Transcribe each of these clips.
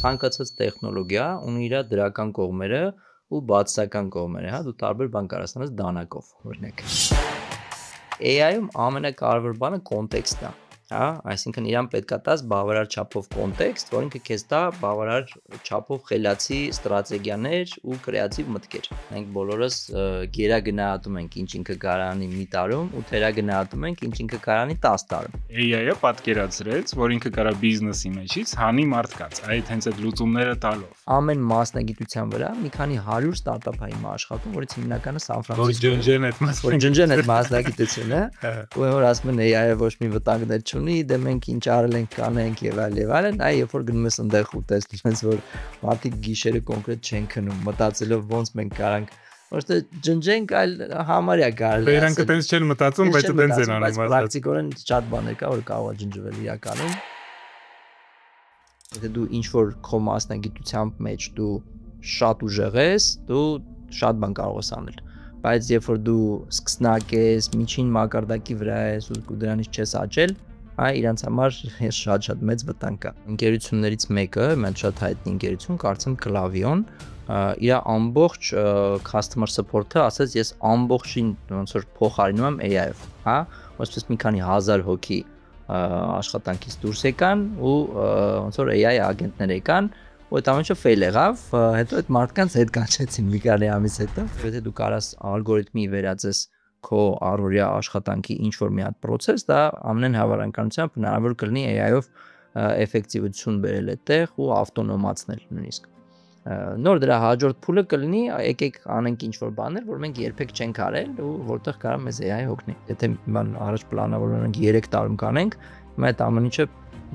ցանկացած տեխնոլոգիա ունի իր դրական կողմերը ու բացասական կողմերը, հա, դու տարբեր բան կարաս անես դանակով, օրինակ։ AI-ում ամենակարևոր բանը կոնտեքստն է, հա, այսինքն իրան պետքա տաս բավարար չափով կոնտեքստ, որ ինքը քեզ տա բավարար չափով խելացի ստրատեգիաներ ու կրեատիվ մտքեր։ Մենք բոլորս գերագնահատում ենք ինչ ինքը կարանի մի տարում ու թերագնահատում ենք ինչ ինքը կարանի 10 տարում։ AI-ը պատկերացրեց, որ ինքը կարա բիզնեսի մեջից հանի մարդկանց, այդ հենց այդ լուծումները տալով։ Ամեն մասնագիտության վրա մի քանի 100 ստարտափ է հիմա աշխատում, որից հիմնականը Սան Ֆրանցիսկո։ Ջնջեն այդ մասնագիտությունը, ու որ ասում են AI-ը ոչ մի վտանգներ չունի, դե մենք ինչ արել ենք, կանենք եւ այլն, այ երբ որ գնում ես այնտեղ ու տեսնում ես, որ մարդիկ գիշերը կոնկրետ չեն քնում, մտածելով ոնց մենք կարանք ոչ թե ջնջենք, այլ համարյա կարելի է։ Իրանք այտենց չեն մտածում, բայց այտենց են անում։ Պրակտիկորեն շատ բաներ կա, որ կարող է ջնջվել իրականում։ Եթե դու ինչ որ քո մասնագիտությամբ մեջ դու շատ ուժեղ ես, դու շատ բան կարող ես անել։ Բայց երբ որ դու սկսնակ ես, միջին մակարդակի վրա ես ու դրանից չես աճել, այ իրանց համար շատ մեծ վտանգ կա։ Ընկերություններից մեկը, մենք շատ հայտնի ընկերություն, կարծեմ Klavion, իր ամբողջ customer support-ը ասաց ես ամբողջին ոնց որ փոխարինում եմ AI-ով, հա, ոնց մի քանի հազար հոգի աշխատանքից դուրս եկան ու ոնց որ AI ագենտներ եկան ու այդ ամենը ֆեյլ եղավ, հետո այդ մարդկանց հետ կանչեցին մի քանի ամիս հետո։ Եթե դու կարաս ալգորիթմի վերածես քո առօրյա աշխատանքի ինչ որ մի հատ process, դա ամեն հավանականությամբ հնարավոր կլինի AI-ով էֆեկտիվություն բերել այդտեղ ու ավտոնոմացնել նույնիսկ։ Նոր դրա հաջորդ փուլը կլինի եկեք անենք ինչ որ բաներ, որ մենք երբեք չենք արել ու որտեղ կարա մեզ AI օգնի։ Եթե բան առաջ պլանավորել ենք 3 տարում կանենք, հիմա այդ ամեն ինչը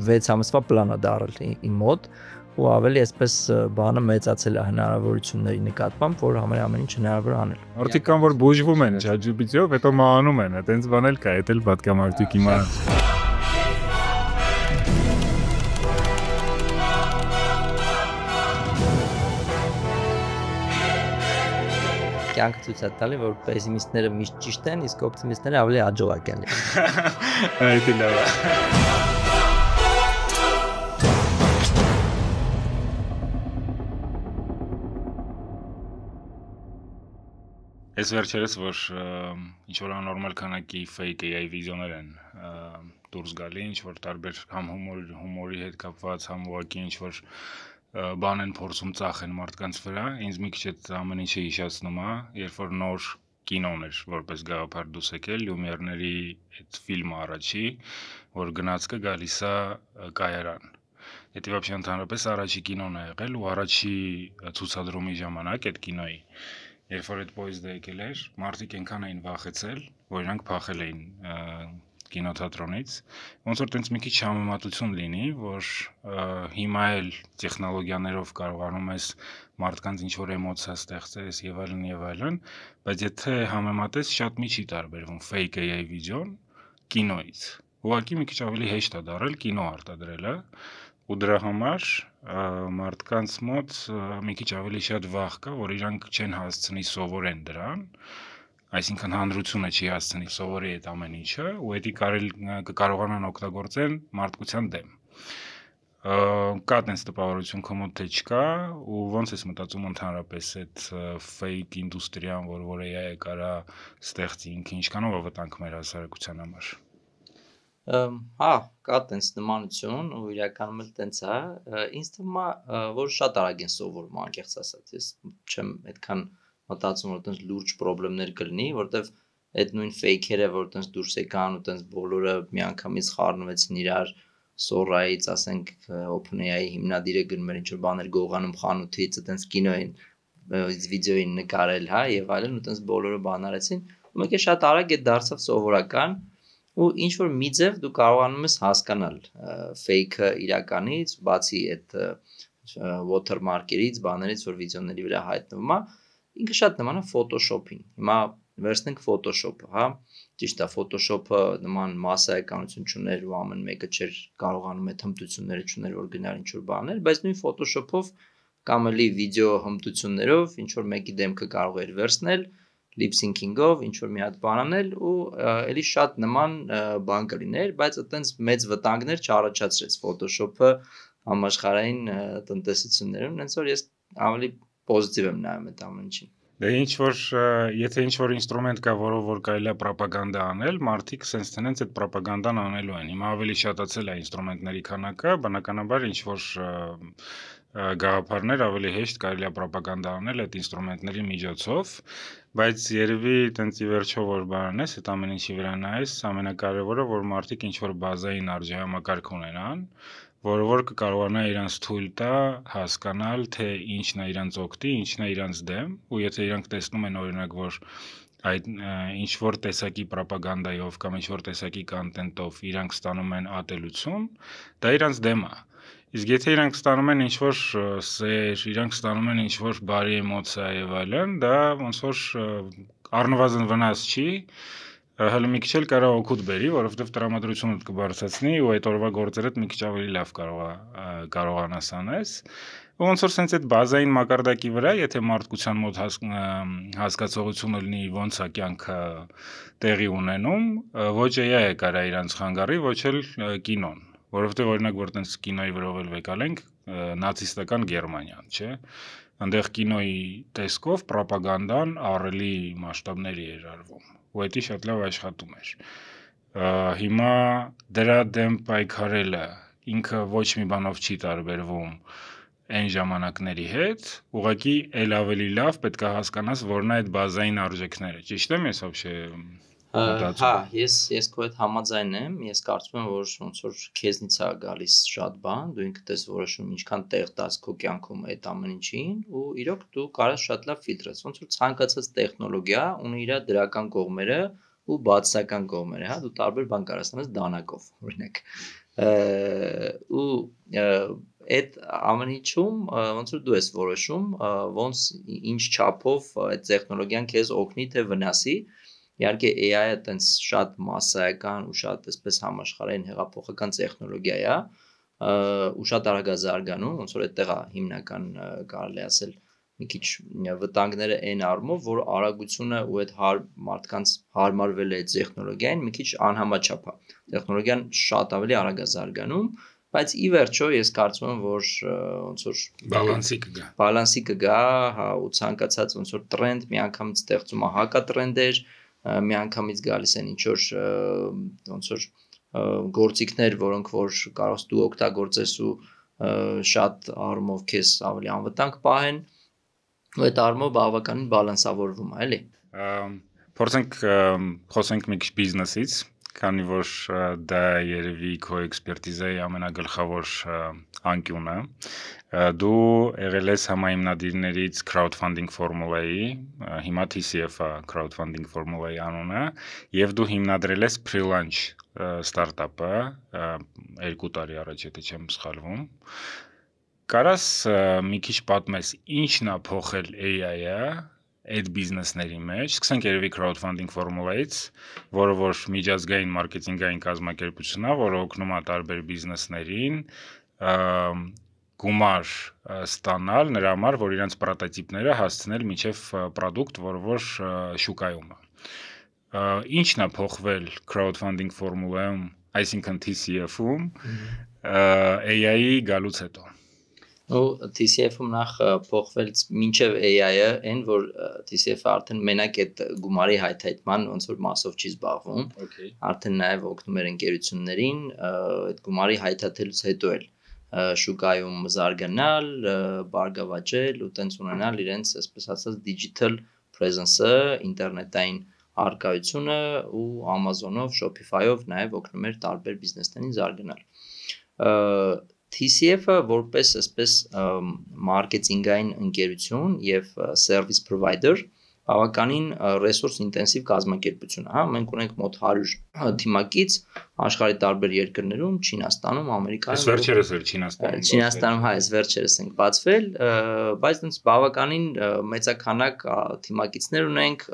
6 ամսվա պլան է դարել իմ մոտ ու ավելի այսպես բանը մեծացել է հնարավորությունների նկատմամբ, որ ամեն ինչ հնարավոր անել։ Մարդիկ կան, որ բուժվում են ChatGPT-ով, հետո մահանում են, այտենց բան էլ կա, այդ էլ պետք է մարդիկ իմանան։ Կյանքը ցույց է տալի, որ պեսիմիստները միշտ ճիշտ են, իսկ օպտիմիստները ավելի աջողակ են։ Այդ էլ լավ է։ Այս վերջերս որ ինչ որ անորմալ քանակի fake AI վիդեոներ են դուրս գալի, ինչ որ տարբեր համ հումորի հետ կապված, համ ուղղակի ինչ որ բան են փորձում ծախեն մարդկանց վրա, ինձ մի քիչ այդ ամեն ինչը հիշեցնում է, երբ որ նոր կինոն էր որպես գաղափար դուրս եկել, Լյումիերների այդ ֆիլմը առաջի, որ գնացքը գալիս է կայարան։ Եթե вообще ընդհանրապես առաջի կինոն է եղել ու առաջի ցուցադրումի ժամանակ այդ կինոյի երբ որ այդ պոեզդը եկել էր, մարդիկ այնքան էին վախեցել, որ իրանք փախել էին կինոթատրոնից, ոնց որ տենց մի քիչ համեմատություն լինի, որ հիմա էլ տեխնոլոգիաներով կարողանում ես մարդկանց ինչ-որ էմոցիա ստեղծես եւ այլն, բայց եթե համեմատես շատ մի չի տարբերվում fake AI վիդեոն կինոից։ Ուղղակի մի քիչ ավելի հեշտ է դարել կինո արտադրելը ու դրա համար մարդկանց մոտ մի քիչ ավելի շատ վախ կա, որ իրանք չեն հասցնի սովորեն դրան, այսինքն հանրությունը չի հասցնի սովորի այդ ամեն ինչը ու դա կարողանան օգտագործեն մարդկության դեմ։ Կա տենց տպավորություն քո մոտ թե չկա ու ոնց ես մտածում ընդհանրապես այդ fake ինդուստրիան, որ AI-ը կարա ստեղծի ինքը ինչքանով է վտանգ մեր հասարակության համար։ Հա, կա տենց նմանություն ու իրականում էլ տենց է, ինձ թվում է, որ շատ արագ են սովորում, անկեղծ ասած, ես չեմ այդքան մտածում, որ տենց լուրջ խնդիրներ կլինի, որտեվ այդ նույն fake-երը, որ տենց դուրս եկան ու տենց բոլորը միանգամից խառնվեցին իրար Sora-ից, ասենք OpenAI-ի հիմնադիրը գնում էր ինչ-որ բաներ գողանում խանութից, տենց կինոյին, վիդեոյին նկարել, հա, եւ այլն ու տենց բոլորը բան արեցին, ու մեկ է շատ արագ է դարձավ սովորական ու ինչ որ մի ձև դու կարողանում ես հասկանալ fake-ը իրականից, բացի այդ watermark-երից, բաներից, որ վիդեոների վրա հայտնվում է, ինքը շատ նման է Photoshop-ին։ Հիմա վերցնենք Photoshop-ը, հա, ճիշտ է, Photoshop-ը նման massայականություն չուներ ու ամեն մեկը չէր կարողանում այդ հմտությունները չուներ, որ գնար ինչ որ բաներ, բայց նույն Photoshop-ով կամ էլի վիդեո հմտություններով ինչ որ մեկի դեմքը կարող էր վերցնել lip syncing-ով ինչ որ մի հատ բան անել ու էլի շատ նման բան կլիներ, բայց այտենց մեծ վտանգներ չառաջացրեց Photoshop-ը համաշխարհային տնտեսություններում, հենց որ ես ավելի պոզիտիվ եմ նայում այդ ամեն ինչին։ Դե եթե ինչ որ ինստրումենտ կա, որով որ կարելի է ռոպագանդա անել, մարդիկ sense տենց այդ ռոպագանդան անելու են։ Հիմա ավելի շատացել է ինստրումենտների քանակը, բնականաբար ինչ որ գաղափարներ ավելի հեշտ կարելի է ռոպագանդա անել այդ ինստրումենտների միջոցով, բայց երևի տենց ի վերջո որ բանանես, այդ ամեն ինչի վրա նայես, ամենակարևորը որ մարդիկ ինչ որ բազային արժեհամակարգ ունենան, որը որ կկարողանա իրանց թույլ տա հասկանալ, թե ինչն է իրանց օգտի, ինչն է իրանց դեմ, ու եթե իրանք տեսնում են օրինակ, որ այդ ինչ որ տեսակի ռոպագանդայով կամ ինչ որ տեսակի կոնտենտով իրանք ստանում են ատելություն, դա իրանց դեմ է։ Իսկ եթե իրանք ստանում են ինչ որ սեր, իրանք ստանում են ինչ որ բարի էմոցիա եւ այլն, դա ոնց որ առնվազն վնաս չի, հələ մի քիչ էլ կարող օգուտ բերի, որովհետեւ տրամադրությունը կբարձրացնի ու այդ օրվա գործերդ մի քիչ ավելի լավ կարողանաս անես։ Ոնց որ sense այդ բազային մակարդակի վրա, եթե մարդկության մոտ հասկացողությունը լինի ոնց է կյանքը տեղի ունենում, ոչ AI-ը կարա իրանց խանգարի, ոչ էլ կինոն, որովհետեւ օրինակ որ տենց կինոյի վրով էլ վեկալենք նացիստական Գերմանիան, չէ՞։ Այնտեղ կինոյի տեսքով ռոպագանդան ահռելի մասշտաբների էր արվում, ու դա շատ լավ աշխատում էր։ Հիմա դրա դեմ պայքարելը ինքը ոչ մի բանով չի տարբերվում այն ժամանակների հետ, ուղղակի էլ ավելի լավ պետք է հասկանաս, որն է այդ բազային արժեքները։ Ճիշտ եմ ես вообще մտածում։ Հա, ես քո հետ համաձայն եմ, ես կարծում եմ, որ ոնց որ քեզնից է գալիս շատ բան, դու ինքդ ես որոշում ինչքան տեղ տաս քո կյանքում այդ ամեն ինչին, ու իրոք դու կարաս շատ լավ ֆիլտրես, ոնց որ ցանկացած տեխնոլոգիա ունի իր դրական կողմերը ու բացասական կողմերը, հա, դու տարբեր բան կարաս անես դանակով, օրինակ։ Ու այդ ամեն ինչում ոնց որ դու ես որոշում, ոնց ինչ չափով այդ տեխնոլոգիան քեզ օգնի թե վնասի։ Իհարկե AI-ը տենց շատ մասսայական ու շատ այսպես համաշխարհային հեղափոխական տեխնոլոգիա է, ու շատ արագ է զարգանում, ոնց որ այդտեղ է հիմնական կարելի ասել մի քիչ վտանգները այն առումով, որ արագությունը ու այդ մարդկանց հարմարվել է այդ տեխնոլոգիային մի քիչ անհամաչափ է։ Տեխնոլոգիան շատ ավելի արագ է զարգանում, բայց ի վերջո ես կարծում եմ, որ ոնց որ բալանսի կգա, հա, ու ցանկացած ոնց որ տրենդ միանգամից ստեղծում է հակատրենդեր, միանգամից գալիս են ինչ որ ոնց որ գործիքներ, որոնք որ կարող ես դու օգտագործես ու շատ առումով քեզ ավելի անվտանգ պահեն, ու այդ առումով բավականին բալանսավորվում է, էլի։ Փորձենք խոսենք մի քիչ բիզնեսից, քանի որ դա երևի քո էքսպերտիզայի ամենագլխավոր անկյունը։ Դու եղել ես համահիմնադիրներից crowdfunding formula-ի, հիմա TCF-ը crowdfunding formula-ի անունը, եւ դու հիմնադրել ես Pre-Launch ստարտափը 2 տարի առաջ, եթե չեմ սխալվում։ Կարաս մի քիչ պատմես ինչն է փոխել AI-ը այդ բիզնեսների մեջ, սկսենք երևի crowdfunding formula-ից, որը որ միջազգային մարքեթինգային կազմակերպություն է, որը օգնում է տարբեր բիզնեսներին գումար ստանալ նրա համար, որ իրենց պրոտոտիպները հասցնել մինչև product, որը որ շուկայում է։ Ինչն է փոխվել crowdfunding formula-ում, այսինքն TCF-ում, AI-ի գալուց հետո։ Ու TCF-ում նախ փոխվել մինչև AI-ը, այն որ TCF-ը արդեն մենակ այդ գումարի հայթայթման ոնց որ մասով չի զբաղվում, արդեն նաև օգնում էր ընկերություններին այդ գումարի հայթաթելուց հետո էլ շուկայում զարգանալ, բարգավաճել ու տենց ունենալ իրենց, այսպես ասած, digital presence-ը, ինտերնետային առկայությունը ու Amazon-ով, Shopify-ով նաև օգնում էր տարբեր բիզնեսներին զարգանալ։ TCF-ը որպես այսպես մարքեթինգային ընկերություն եւ service provider բավականին resource intensive կազմակերպություն է, հա, մենք ունենք մոտ 100 թիմակից աշխարհի տարբեր երկրներում, Չինաստանում, Ամերիկայում։ Այս վերջերս էր Չինաստանում, հա, այս վերջերս ենք բացվել, բայց այնց բավականին մեծականակ թիմակիցներ ունենք,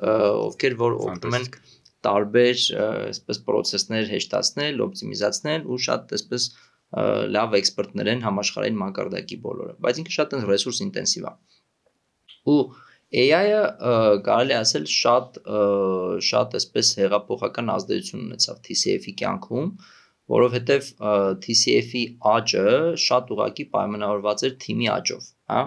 ովքեր որ օգնում են տարբեր այսպես process-ներ հեշտացնել, օպտիմիզացնել ու շատ այսպես լավ էքսպերտներ են համաշխարհային մակարդակի բոլորը, բայց ինքը շատ resource intensive է։ Ու AI-ը կարելի ասել շատ այսպես հեղափոխական ազդեցություն ունեցավ TCF-ի կյանքում, որովհետև TCF-ի աճը շատ ուղղակի պայմանավորված էր թիմի աճով, հա։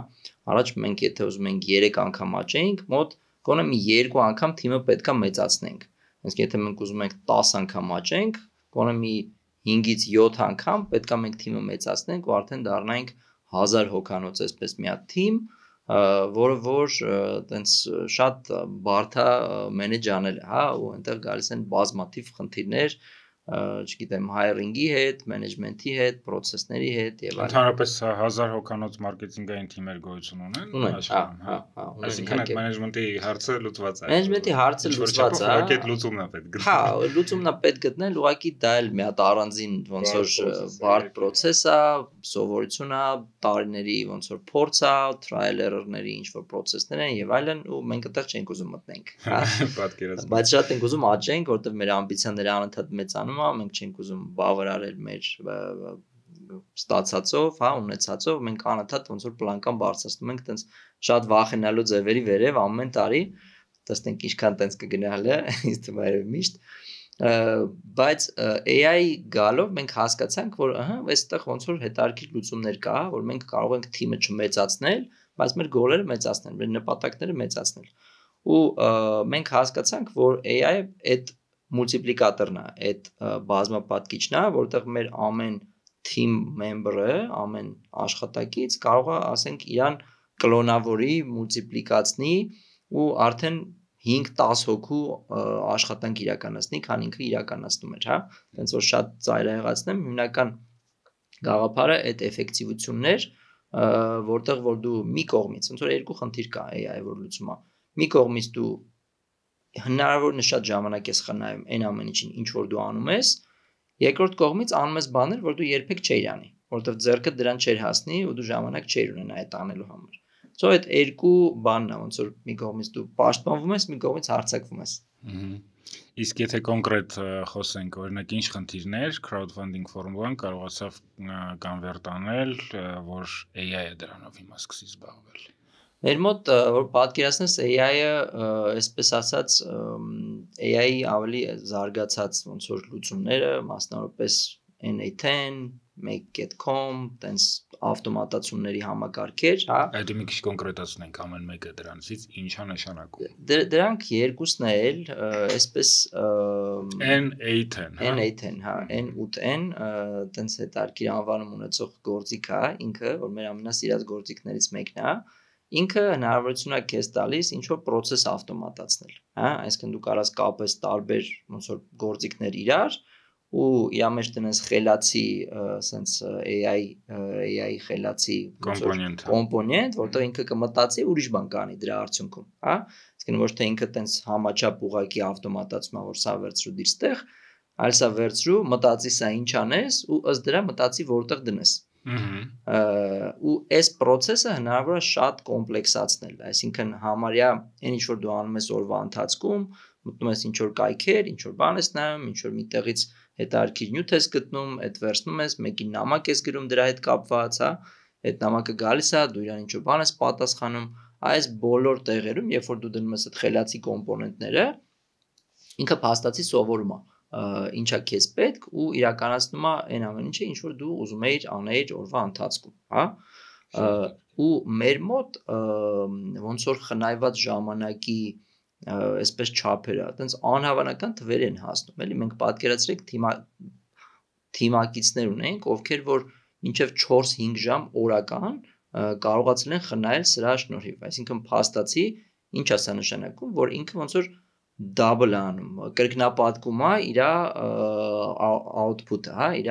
Առաջ մենք եթե ուզում ենք 3 անգամ աճենք, մոտ գոնե մի 2 անգամ թիմը պետքա մեծացնենք։ Իսկ եթե մենք ուզում ենք 10 անգամ աճենք, գոնե մի 5-ից 7 անգամ պետքա մենք թիմը մեծացնենք ու արդեն դառնանք 1000 հոգանոց այսպես մի հատ թիմ, որը որ տենց շատ բարդ է մենեջ անել, հա, ու այնտեղ գալիս են բազմաթիվ խնդիրներ, չգիտեմ, hiring-ի հետ, management-ի հետ, process-ների հետ եւ այլն։ Ընդհանրապես 1000 հոգանոց մարքեթինգային թիմեր գոյություն ունեն աշխարհում, հա։ Այսինքն այդ management-ի հարցը լուծված է։ Management-ի հարցը լուծված է։ Ուղղակի այդ լուծումն է պետք գտնել։ Հա, լուծումն է պետք գտնել, ուղղակի դա էլ մի հատ առանձին ոնց որ բարդ process է, սովորություն է, տարիների ոնց որ փորձ է, trial error-ների ինչ որ process-ներ են եւ այլն, ու մենք այդտեղ չենք ուզում մտնենք, հա։ Պատկերացնում։ Բայց շատ ենք ուզում աճենք, որովհետեւ մեր ամբիցիաները անընդհատ մեծանում է, մենք չենք ուզում բավարարել մեր ստացածով, հա, ունեցածով, մենք անընդհատ ոնց որ պլանկան բարձրացնում ենք, տենց շատ վախենալու ձևերի վերև ամեն տարի, տեսնենք ինչքան տենց կգնալը, ինձ թվում է միշտ, բայց AI գալով մենք հասկացանք, որ ահա, այստեղ ոնց որ հետարքիր լուծումներ կա, որ մենք կարող ենք թիմը չմեծացնել, բայց մեր գոլերը մեծացնել, մեր նպատակները մեծացնել։ Ու մենք հասկացանք, որ AI-ը այդ մուլտիպլիկատորն է, այդ բազմապատկիչն է, որտեղ մեր ամեն team member-ը, ամեն աշխատակից կարող է, ասենք, իրան կլոնավորի, մուլտիպլիկացնի ու արդեն 5-10 հոգու աշխատանք իրականացնի, քան ինքը իրականացնում էր, հա։ Հենց որ շատ ծայրահեղացնեմ, հիմնական գաղափարը այդ էֆեկտիվությունն էր, որտեղ որ դու մի կողմից, ոնց որ երկու խնդիր կա AI-ի որ լուծում է։ Մի կողմից դու հնարավորինս շատ ժամանակ ես խնայում այն ամեն ինչին, ինչ որ դու անում ես, երկրորդ կողմից անում ես բաներ, որ դու երբեք չէիր անի, որովհետև ձեռքդ դրան չէր հասնի ու դու ժամանակ չէիր ունենա այդ անելու համար։ So այդ երկու բանն է, ոնց որ մի կողմից դու պաշտպանվում ես, մի կողմից հարձակվում ես։ Իսկ եթե կոնկրետ խոսենք, օրինակ ինչ խնդիրներ crowdfunding ֆորմուլան կարողացավ կոնվերտ անել, որ AI-ը դրանով հիմա սկսի զբաղվել։ Մեր մոտ որ պատկերացնես AI-ը, այսպես ասած, AI-ի ավելի զարգացած ոնց որ լուծումները, մասնավորապես N8N, Make.com, տենց ավտոմատացումների համակարգեր, հա։ Այդ մի քիչ կոնկրետացնենք ամեն մեկը դրանցից ինչա նշանակում։ Դրանք երկուսն էլ, այսպես N8N, հա։ N8N, հա, N8N, տենց հետարքիր անվանում ունեցող գործիք է, ինքը, որ մեր ամենասիրած գործիքներից մեկն է, ինքը հնարավորություն է քեզ տալիս ինչ որ process ավտոմատացնել, հա, այսինքն դու կարաս կապես տարբեր ոնց որ գործիքներ իրար ու իր մեջ տնես խելացի sense AI խելացի կոմպոնենտ, որտեղ ինքը կմտածի ուրիշ բան կանի դրա արդյունքում, հա, այսինքն ոչ թե ինքը տենց համաչափ ուղակի ավտոմատացում է, որ սա վերցրու դիր ստեղ, այլ սա վերցրու, մտածի սա ինչ անես ու ըստ դրա մտածի որտեղ դնես։ Ու այս process-ը հնարավոր է շատ կոմպլեքսացնել, այսինքն համարյա այն ինչ որ դու անում ես օրվա ընթացքում, մտնում ես ինչ որ կայքեր, ինչ որ բան ես նայում, ինչ որ միտեղից հետարքիր նյութ ես գտնում, այդ վերցնում ես, մեկին նամակ ես գրում դրա հետ կապված, հա, այդ նամակը գալիս է, դու իրան ինչ որ բան ես պատասխանում, այս բոլոր տեղերում, երբ որ դու դնում ես այդ խելացի կոմպոնենտները, ինքը փաստացի սովորում է ինչա քեզ պետք ու իրականացնում է այն ամեն ինչը ինչ որ դու ուզում էիր անել օրվա ընթացքում, հա, ու մեր մոտ ոնց որ խնայված ժամանակի այսպես չափերը, այտենց անհավանական թվեր են հասնում, էլի մենք պատկերացրեք թիմակիցներ ունենք, ովքեր որ մինչև 4-5 ժամ օրական կարողացել են խնայել սրա շնորհիվ, այսինքն փաստացի ինչ է սա նշանակում, որ ինքը ոնց որ double անում, կրկնապատկում է իր output-ը, հա, իր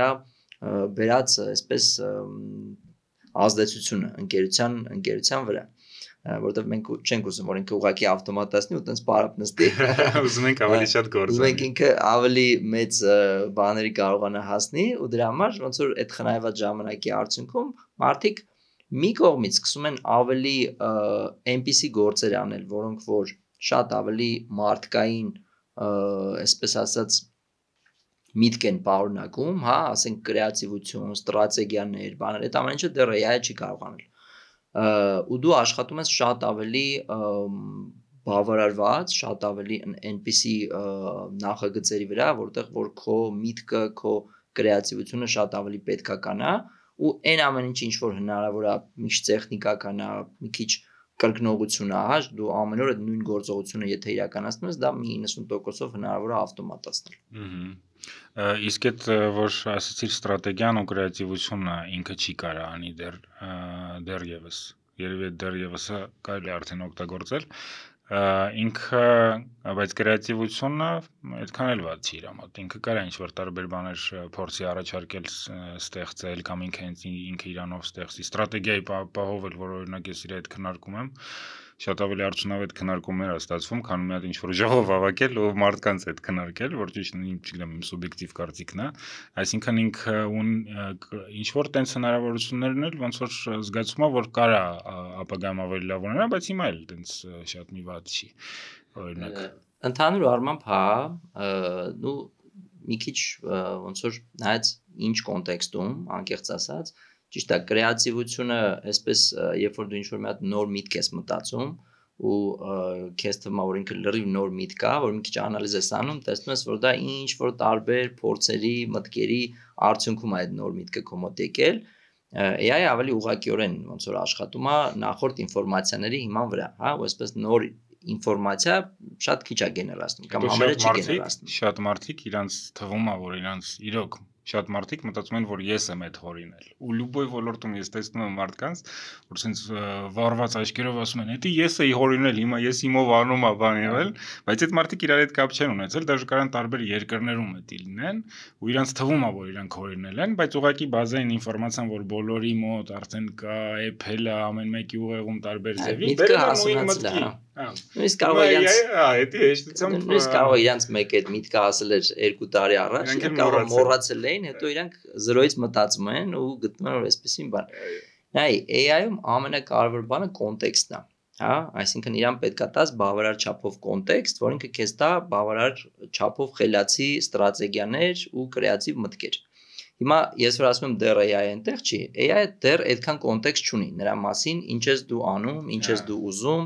բերած այսպես ազդեցությունը ընկերության վրա, որովհետև մենք չենք ուզում որ ինքը ուղղակի ավտոմատացնի ու տենց պարապ նստի, ուզում ենք ավելի շատ գործ ուզում ենք ինքը ավելի մեծ բաների կարողանա հասնի ու դրա համար ոնց որ այդ խնայված ժամանակի արդյունքում մարդիկ մի կողմից սկսում են ավելի այնպիսի գործեր անել, որոնք որ շատ ավելի մարդկային, այսպես ասած, միտք են պարունակում, հա, ասենք կրեատիվություն, ստրատեգիաներ, բաներ, այդ ամեն ինչը դեռ AI չի կարող անել։ Ու դու աշխատում ես շատ ավելի բավարարված, շատ ավելի այնպիսի նախագծերի վրա, որտեղ որ քո միտքը, քո կրեատիվությունը շատ ավելի պետքա կանա ու այն ամեն ինչ որ հնարավոր է մի քիչ տեխնիկա կանա, մի քիչ կրկնողություն է, հա, դու ամեն օր այդ նույն գործողությունը եթե իրականացնում ես, դա մի 90%-ով հնարավոր է ավտոմատացնել։ Իսկ այդ որ ասացիր ստրատեգիան ու կրեատիվությունը ինքը չի կարա անի դեռևս, երևի դեռևս կարելի է արդեն օգտագործել, ինքը, բայց կրեատիվությունը այդքան էլ վատ չի իր մոտ, ինքը կարա ինչ-որ տարբեր բաներ փորձի առաջարկել, ստեղծել կամ ինքը իրանով ստեղծի, ստրատեգիայի պահով էլ, որ օրինակ ես իր հետ քննարկում եմ, շատ ավելի արդյունավետ քննարկումներ է ստացվում, քան մի հատ ինչ-որ ժողով հավաքել ու մարդկանց հետ քննարկել, որ ճիշտ չգիտեմ, իմ սուբյեկտիվ կարծիքն է, այսինքն ինքը ինչ-որ տենց հնարավորություններն էլ ոնց որ զգացում է, որ կարա ապագայում ավելի լավ ունենա, բայց հիմա էլ տենց շատ մի վատ չի, օրինակ։ Ընդհանուր առմամբ, հա, ու մի քիչ ոնց որ նայած ինչ կոնտեքստում, անկեղծ ասած, ճիշտ է, կրեատիվությունը, այսպես երբ որ դու ինչ-որ մի հատ նոր միտք ես մտածում ու քեզ թվում է որ ինքը լրիվ նոր միտք է, որ մի քիչ անալիզ ես անում, տեսնում ես որ դա ինչ-որ տարբեր փորձերի, մտքերի արդյունքում է այդ նոր միտքը քո մոտ եկել, AI-ը ավելի ուղղակիորեն ոնց որ աշխատում է նախորդ ինֆորմացիաների հիման վրա, հա, ու այսպես նոր ինֆորմացիա շատ քիչ է գեներացնում կամ համարը չի գեներացնում։ Շատ մարդիկ իրանց թվում է որ իրանց իրոք շատ մարդիկ մտածում են որ ես եմ այդ հորինել ու լուբոյ ոլորտում ես տեսնում եմ մարդկանց որ sense վառված աչքերով ասում են էդի ես էի հորինել հիմա ես իմով անում եմ բան եղել բայց այդ մարդիկ իրար հետ կապ չեն ունեցել դաժե կարան տարբեր երկրներում էդի լինեն ու իրանց թվում է որ իրանք հորինել են բայց ուղղակի բազային ինֆորմացիան որ բոլորի մոտ արդեն կա Apple-ը ամեն մեկի ուղեղում տարբեր ձևի նույնիսկ կարող է իրանց մեկ այդ միտքը ասել էր 2 տարի առաջ կարող մոռացել էին հետո իրանք 0-ից մտածում են ու գտնում են որ այսպեսին բան նայ AI-ում ամենակարևոր բանը կոնտեքստն է հա այսինքն իրան պետքա տաս բավարար չափով կոնտեքստ որ ինքը քեզ տա բավարար չափով խելացի ստրատեգիաներ ու կրեատիվ մտքեր հիմա ես որ ասում եմ դեռ AI-ը այնտեղ չի AI-ը դեռ այդքան կոնտեքստ չունի նրա մասին ինչ ես դու անում ինչ ես դու ուզում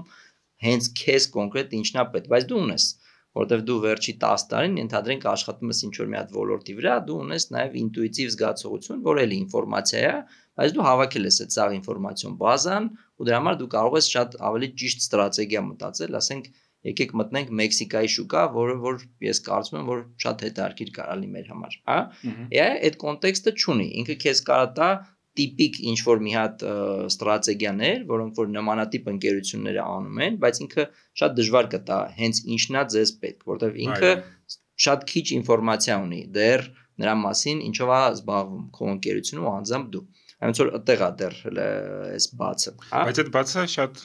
հենց քեզ կոնկրետ ինչն է պետք, բայց դու ունես, որովհետև դու վերջի 10 տարին ընդհանրենք աշխատում ես ինչ-որ մի հատ ոլորտի վրա, դու ունես նաև ինտուիտիվ զգացողություն, որ էլի ինֆորմացիա է, բայց դու հավաքել ես այդ սաղ ինֆորմացիոն բազան ու դրա համար դու կարող ես շատ ավելի ճիշտ ստրատեգիա մտածել, ասենք եկեք մտնենք Մեքսիկայի շուկա, որ ես կարծում եմ, որ շատ հետաքրքիր կարա լինի մեր համար, հա։ Այդ կոնտեքստը չունի, ինքը քեզ կարա տա տիպիկ ինչ-որ մի հատ ստրատեգիաներ, որոնք որ նմանատիպ ընկերությունները անում են, բայց ինքը շատ դժվար կտա, հենց ինչն է ձեզ պետք, որովհետև ինքը շատ քիչ ինֆորմացիա ունի, դեռ նրա մասին ինչով է զբաղվում քո ընկերությունը ու անձամբ դու։ Այնց որ այդտեղ է դեռ այս բացը, հա։ Բայց այդ բացը շատ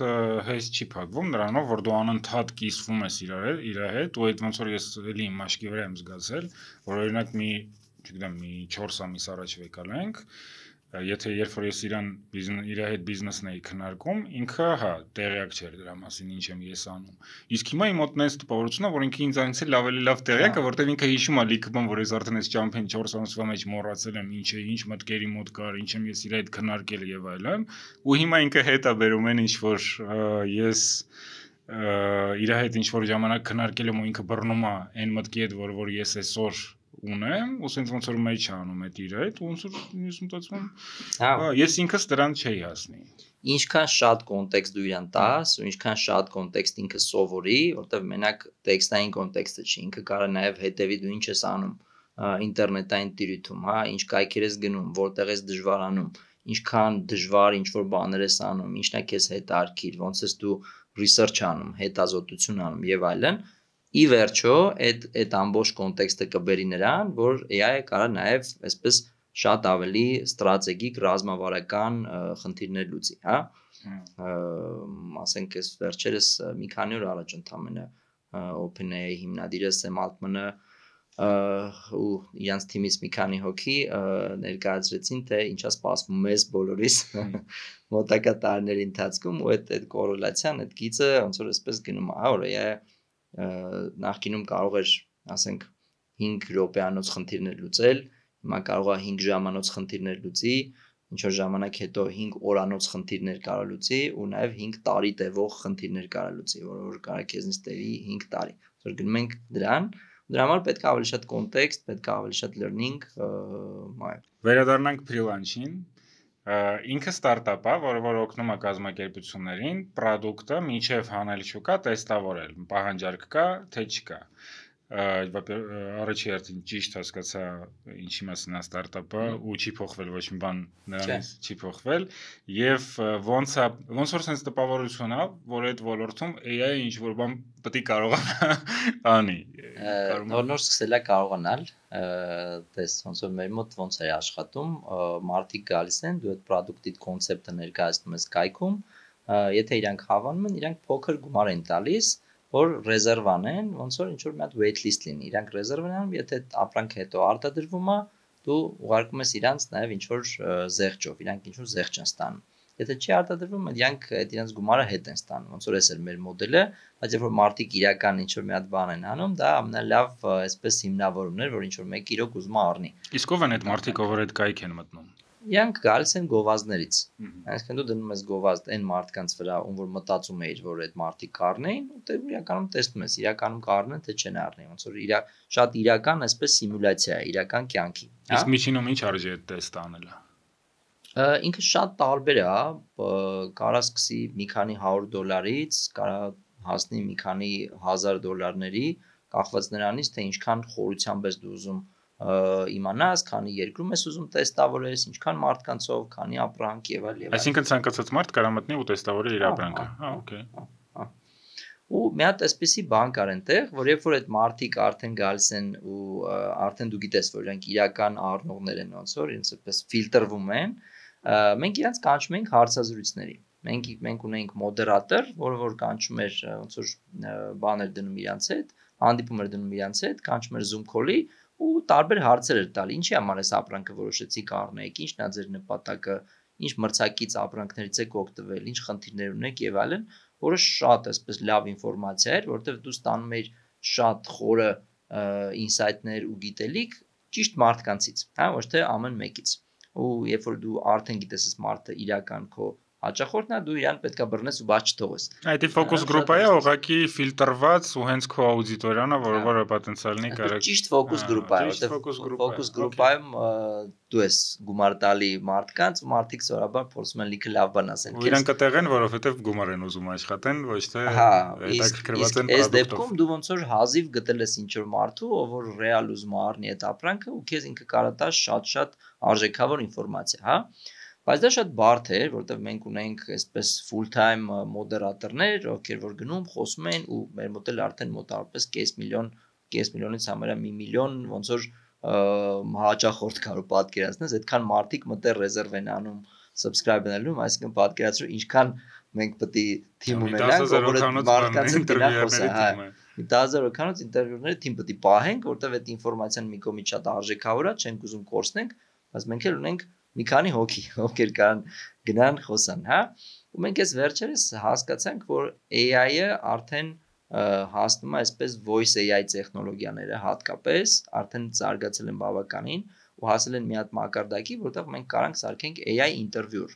հեշտ չի փակվում նրանով, որ դու անընդհատ կիսվում ես իր հետ, ու այդ ոնց որ ես էլի իմ մաշկի վրա եմ զգացել, որ օրինակ չգիտեմ, մի 4 ամիս առաջ եկալ ենք Եթե երբ որ ես իր հետ բիզնեսն էի քննարկում, ինքը հա տեղյակ չէր դրա մասին ինչ եմ ես անում։ Իսկ հիմա իմ մոտ նենց տպավորությունն է, որ ինքը ինձանից էլ ավելի լավ տեղյակ է, որտեղ ինքը հիշում է լիքը բան, որ ես արդեն այս ճամփին 4 ամսվա մեջ մոռացել եմ ինչ է, ինչ մտքերի մոտ կար, ինչ եմ ես իր հետ քննարկել եւ այլն, ու հիմա ինքը հետ է բերում են ինչ որ ես իր հետ ինչ որ ժամանակ քննարկել եմ ու ինքը բռնում է այն մտքի հետ, որ ես այսօր ունեմ, ու sense ոնց որ մեջ անում այդ իր հետ, ոնց որ ես մտածում եմ, ես ինքս դրան չէի հասնի։ Ինչքան շատ կոնտեքստ դու իրան տաս, ու ինչքան շատ կոնտեքստ ինքը սովորի, որտեղ մենակ տեքստային կոնտեքստը չի, ինքը կարող է նաև հետևի դու ինչ ես անում ինտերնետային տիրույթում, հա, ինչ կայքեր ես գնում, որտեղ ես դժվարանում, ինչքան դժվար ինչ-որ բաներ ես անում, ինչն է քեզ հետաքրքիր, ոնց ես դու research անում, հետազոտություն անում եւ այլն Ի վերջո, այդ ամբողջ կոնտեքստը կբերի նրան, որ AI-ը կարա նաև այսպես շատ ավելի ստրատեգիկ ռազմավարական խնդիրներ լուծի, հա։ Ասենք ես վերջերս մի քանի օր առաջ ընդամենը OpenAI հիմնադիրը Սեմ Ալտմանը ու իրանց թիմից մի քանի հոգի ներկայացրեցին, թե ինչա սպասվում մեզ բոլորիս մոտակա տարիների ընթացքում ու այդ կորելացիան, այդ գիծը ոնց որ այսպես գնում է, հա, որ AI-ը նախկինում կարող էր, ասենք 5 րոպեանոց խնդիրներ լուծել, հիմա կարող է 5 ժամանոց խնդիրներ լուծի, ինչ որ ժամանակ հետո 5 օրանոց խնդիրներ կարող լուծի ու նաև 5 տարի տևող խնդիրներ կարող լուծի, որ կարող քեզնից տևի 5 տարի։ Որ գնում ենք դրան Դրա համար պետք է ավելի շատ կոնտեքստ, պետք է ավելի շատ learning, Վերադառնանք freelance-ին, ինքը ստարտափ է, որը օգնում է կազմակերպություններին, product-ը մինչև հանել շուկա տեստավորել, պահանջարկ կա, թե չկա։ Առաջի հերթին ճիշտ հասկացա ինչի մասին է ստարտափը ու չի փոխվել ոչ մի բան նրանից չի փոխվել եւ ոնց որ sense տպավորություն է որ այդ ոլորտում AI-ը ինչ որ բան պետք է կարողանա անի նոր սկսել է կարողանալ դες ոնց որ մեր մոտ ոնց է աշխատում մարդիկ գալիս են դու այդ product-ի կոնցեպտը ներկայացնում ես կայքում եթե իրանք հավանում են իրանք փոքր գումար են տալիս որ ռեզերվ անեն, ոնց որ ինչ որ մի հատ wait list լինի, իրանք ռեզերվ են անում, եթե ապրանքը հետո արտադրվում է, դու ուղարկում ես իրանց նաև ինչ որ զեղչով, իրանք ինչ որ զեղչ են ստանում։ Եթե չի արտադրվում, իրանք այդ իրանց գումարը հետ են ստանում, ոնց որ էս էր մեր մոդելը, բայց երբ որ մարդիկ իրական ինչ որ մի հատ բան են անում, դա ամենալավ այսպես հիմնավորումն էր, որ ինչ որ 1 իրոք ուզում է առնի։ Իսկ ով են այդ մարդիկ, ով այդ կայք են մտնում։ Իրանք գալիս են գովազդներից։ Այսինքն դու դնում ես գովազդ այն մարդկանց վրա, ում որ մտածում էիր, որ այդ մարդիկ կառնեին, ու դու իրականում տեսնում ես, իրականում կառնեն թե չեն առնի, ոնց որ շատ իրական այսպես սիմուլյացիա է, իրական կյանքի։ Իսկ միջինում ինչ արժի այդ տեստ անելը։ Ինքը շատ տարբեր է, կարա սկսի մի քանի $100-ից, կարա հասնի մի քանի $1000-ների, կախված նրանից, թե ինչքան խորությամբ ես դու ուզում իմանաս, քանի երկրում ես ուզում տեստավորես, ինչքան մարդկանցով, քանի ապրանք եւ այլ եւ այլ։ Այսինքն ցանկացած մարդ կարա մտնի ու տեստավորի իր ապրանքը։ Okay։ Ու մի հատ այսպեսի բան կար այնտեղ, որ երբ որ այդ մարդիկ արդեն գալիս են ու արդեն դու գիտես, որ իրանք իրական առնողներ են ոնց որ ինձ այդպես ֆիլտրվում են, մենք իրանք կանչում ենք հարցազրույցների։ Մենք ունենք մոդերատոր, որ կանչում էր ոնց որ բաներ դնում իրանց հետ, հանդիպում էր դնում իրանց հետ, կանչում էր Zoom call-ի ու տարբեր հարցեր էր տալի, ինչի համար էս ապրանքը որոշեցիք առնեք, ինչն է ձեր նպատակը, ինչ մրցակից ապրանքներից եք օգտվել, ինչ խնդիրներ ունեք եւ այլն, որը շատ այսպես լավ ինֆորմացիա էր, որովհետեւ դու ստանում ես շատ խորը ինսայթներ ու գիտելիք ճիշտ մարդկանցից, հա, ոչ թե ամեն մեկից։ Ու երբ որ դու արդեն գիտես այս մարդը իրական քո հաճախորդն է, դու իրան պետքա բռնես ու բաց չթողես։ Այդ ֆոկուս գրուպը է ուղղակի ֆիլտրված ու հենց քո աուդիտորիան է, որը պոտենցիալնի կարող։ Ճիշտ ֆոկուս գրուպ է, որտեղ ֆոկուս գրուպայում դու ես գումար տալի մարդկանց ու մարդիկ սովորաբար փորձում են լիքը լավ բան ասեն։ Ու իրանք կտեղ են, որովհետև գումար են ուզում աշխատեն, ոչ թե հետաքրքրված են այս դեպքում դու ոնց որ հազիվ գտել ես ինչ որ մարդու, ով որ ռեալ ուզում է առնի այդ ապրանքը ու քեզ ինքը կարա տա շատ արժեքավոր ինֆորմացիա, հա։ Բայց դա շատ բարդ է, որովհետև մենք ունենք այսպես full time մոդերատորներ, ովքեր որ գնում, խոսում են ու մեր մոտ էլ արդեն մոտավորապես կես միլիոնից համարյա 1 միլիոն ոնց որ հաճախորդ կարող պատկերացնես, այդքան մարդիկ մտել ռեզերվ են անում, subscribe են անում, այսինքն պատկերացրու ինչքան մենք պետք է թիմ ունենանք, որ այդ մարդկանց հետ գնա խոսա, հա։ Մի 10000 օքանոց ինտերվյուների թիմ պետք է պահենք, որովհետև այդ ինֆորմացիան մի կողմից շատ արժեքավոր է, չենք ուզում կորցնենք, բայց մենք էլ ունենք մի քանի հոգի, ովքեր կան գնան խոսան, հա։ Ու մենք այս վերջերս հասկացանք, որ AI-ը արդեն հասնում է այսպես voice AI տեխնոլոգիաները հատկապես, արդեն զարգացել են բավականին ու հասել են մի հատ մակարդակի, որտեղ մենք կարանք սարքենք AI interviewer,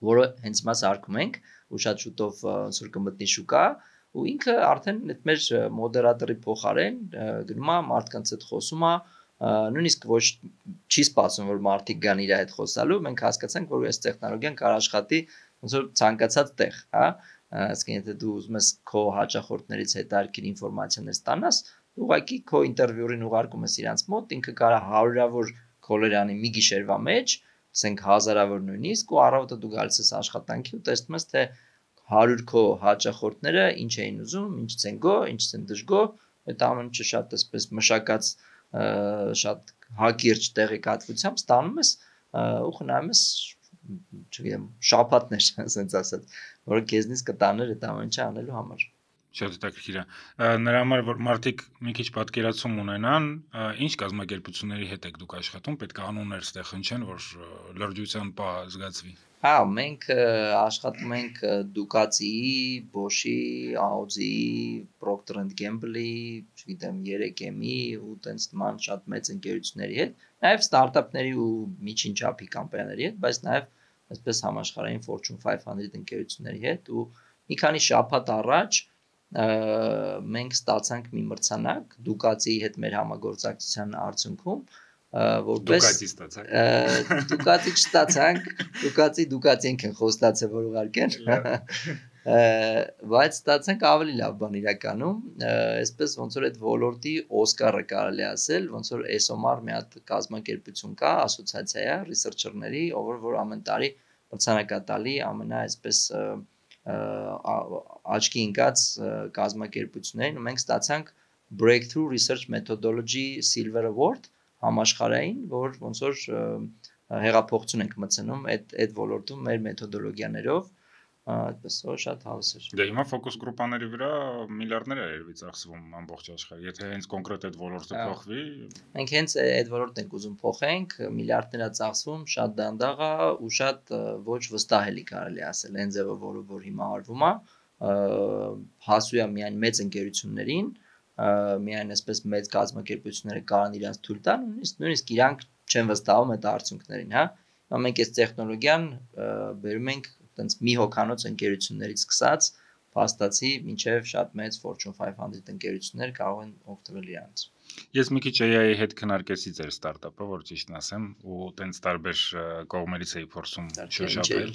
որը հենց հիմա սարքում ենք ու շատ շուտով ոնց որ կմտնի շուկա, ու ինքը արդեն այդ մեր մոդերատորի փոխարեն գնում է մարդկանց հետ խոսում է նույնիսկ ոչ չի սպասում որ մարդիկ գան իր հետ խոսալու մենք հասկացանք որ այս տեխնոլոգիան կարող աշխատի ոնց որ ցանկացած տեղ հա ասենք եթե դու ուզում ես քո հաճախորդներից հետաքրքիր ինֆորմացիաներ ստանաս դու ուղղակի քո ինտերվյուերին ուղարկում ես իրանց մոտ ինքը կարող հարյուրավոր քոլեր անի մի գիշերվա մեջ ասենք հազարավոր նույնիսկ ու առավոտը դու գալիս ես աշխատանքի ու տեսնում ես թե 100 քո հաճախորդները ինչ էին ուզում ինչ ցեն գո ինչ ցեն դժգո այդ ամենը շատ էսպես մշակած շատ հակիրճ տեղեկատվությամբ ստանում ես ու խնայում ես չգիտեմ շաբաթներ ասենց ասած որը քեզնից կտաներ այդ ամենը անելու համար շատ հետաքրքիր է նրա համար որ մարդիկ մի քիչ պատկերացում ունենան ինչ կազմակերպությունների հետ եք դուք աշխատում պետք է անուններ ստեղ հնչեն որ լրջության պահ զգացվի հա մենք աշխատում ենք Ducati-ի, Bosch-ի, Audi-ի, Procter & Gamble-ի, չգիտեմ 3M-ի ու տենց նման շատ մեծ ընկերությունների հետ, նաև ստարտափների ու միջին չափի կամպանիաների հետ, բայց նաև այսպես համաշխարհային Fortune 500 ընկերությունների հետ ու մի քանի շաբաթ առաջ մենք ստացանք մի մրցանակ Դուկատիի հետ մեր համագործակցության արդյունքում, որպես Դուկատի չստացանք, Դուկատին են խոստացել, որ ուղարկեն, բայց ստացանք ավելի լավ բան իրականում, այսպես ոնց որ այդ ոլորտի Օսկարը կարելի ասել, ոնց որ ESOMAR մի հատ կազմակերպություն կա, ասոցիացիա է ռիսերչերների, որ ամեն տարի մրցանակ է տալի ամենա այսպես աչքի ընկած կազմակերպություններին, ու մենք ստացանք Breakthrough Research Methodology Silver Award համաշխարհային, որ ոնց որ հեղափոխություն ենք մտցնում այդ ոլորտում մեր մեթոդոլոգիաներով, այդպես որ շատ հավես էր։ Դե հիմա ֆոկուս գրուպաների վրա միլիարդներ է երևի ծախսվում ամբողջ աշխարհում, եթե հենց կոնկրետ այդ ոլորտը փոխվի։ Մենք հենց այդ ոլորտն ենք ուզում փոխենք, միլիարդներ է ծախսվում, շատ դանդաղ է ու շատ ոչ վստահելի կարելի ասել, այն ձևը, որ հիմա արվում է, հասու է միայն մեծ ընկերություններին, միայն այսպես մեծ կազմակերպությունները կարան իրենց թույլ տան, նույնիսկ իրանք չեն վստահում այդ արդյունքներին, հա։ Մենք այս տեխնոլոգիան բերում ենք տենց մի հոգանոց ընկերություններից սկսած, փաստացի մինչև շատ մեծ Fortune 500 ընկերություններ կարող են օգտվել իրանց։ Ես մի քիչ AI-ի հետ քննարկեցի ձեր ստարտափը, որ ճիշտն ասեմ, ու տենց տարբեր կողմերից էի փորձում շոշափել։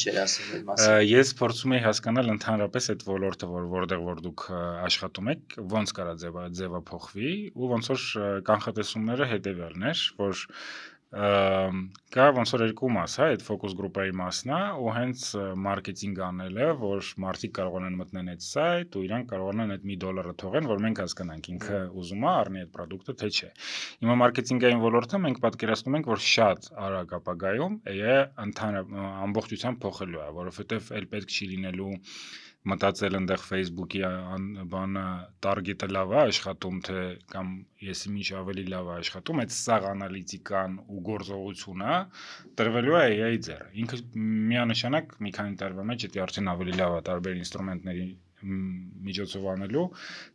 Ես փորձում էի հասկանալ ընդհանրապես այդ ոլորտը, որտեղ որ դուք աշխատում եք, ոնց կարա ձևափոխվի, ու ոնց որ կանխատեսումները հետևյալն էր, որ կա ոնց որ երկու մաս, հա, այդ ֆոկուս գրուպայի մասն է, ու հենց մարքեթինգ անելը, որ մարդիկ կարողանան մտնեն այդ սայթ ու իրանք կարողանան այդ $1 թողեն, որ մենք հասկանանք ինքը ուզում է առնի այդ product-ը թե չէ։ Հիմա մարքեթինգային ոլորտը մենք պատկերացնում ենք, որ շատ արագ ապագայում AI ընդհանուր ամբողջությամբ փոխելու է, որովհետև այլ պետք չի լինելու մտածել այնտեղ Facebook-ի բանը target-ը լավ է աշխատում, թե կամ եսի ինչ ավելի լավ է աշխատում, այդ սաղ անալիտիկան ու գործողությունը տրվելու է AI-ի ձեռը։ Ինքը միանշանակ մի քանի տարվա մեջ դա արդեն ավելի լավ է տարբեր ինստրումենտների միջոցով անելու,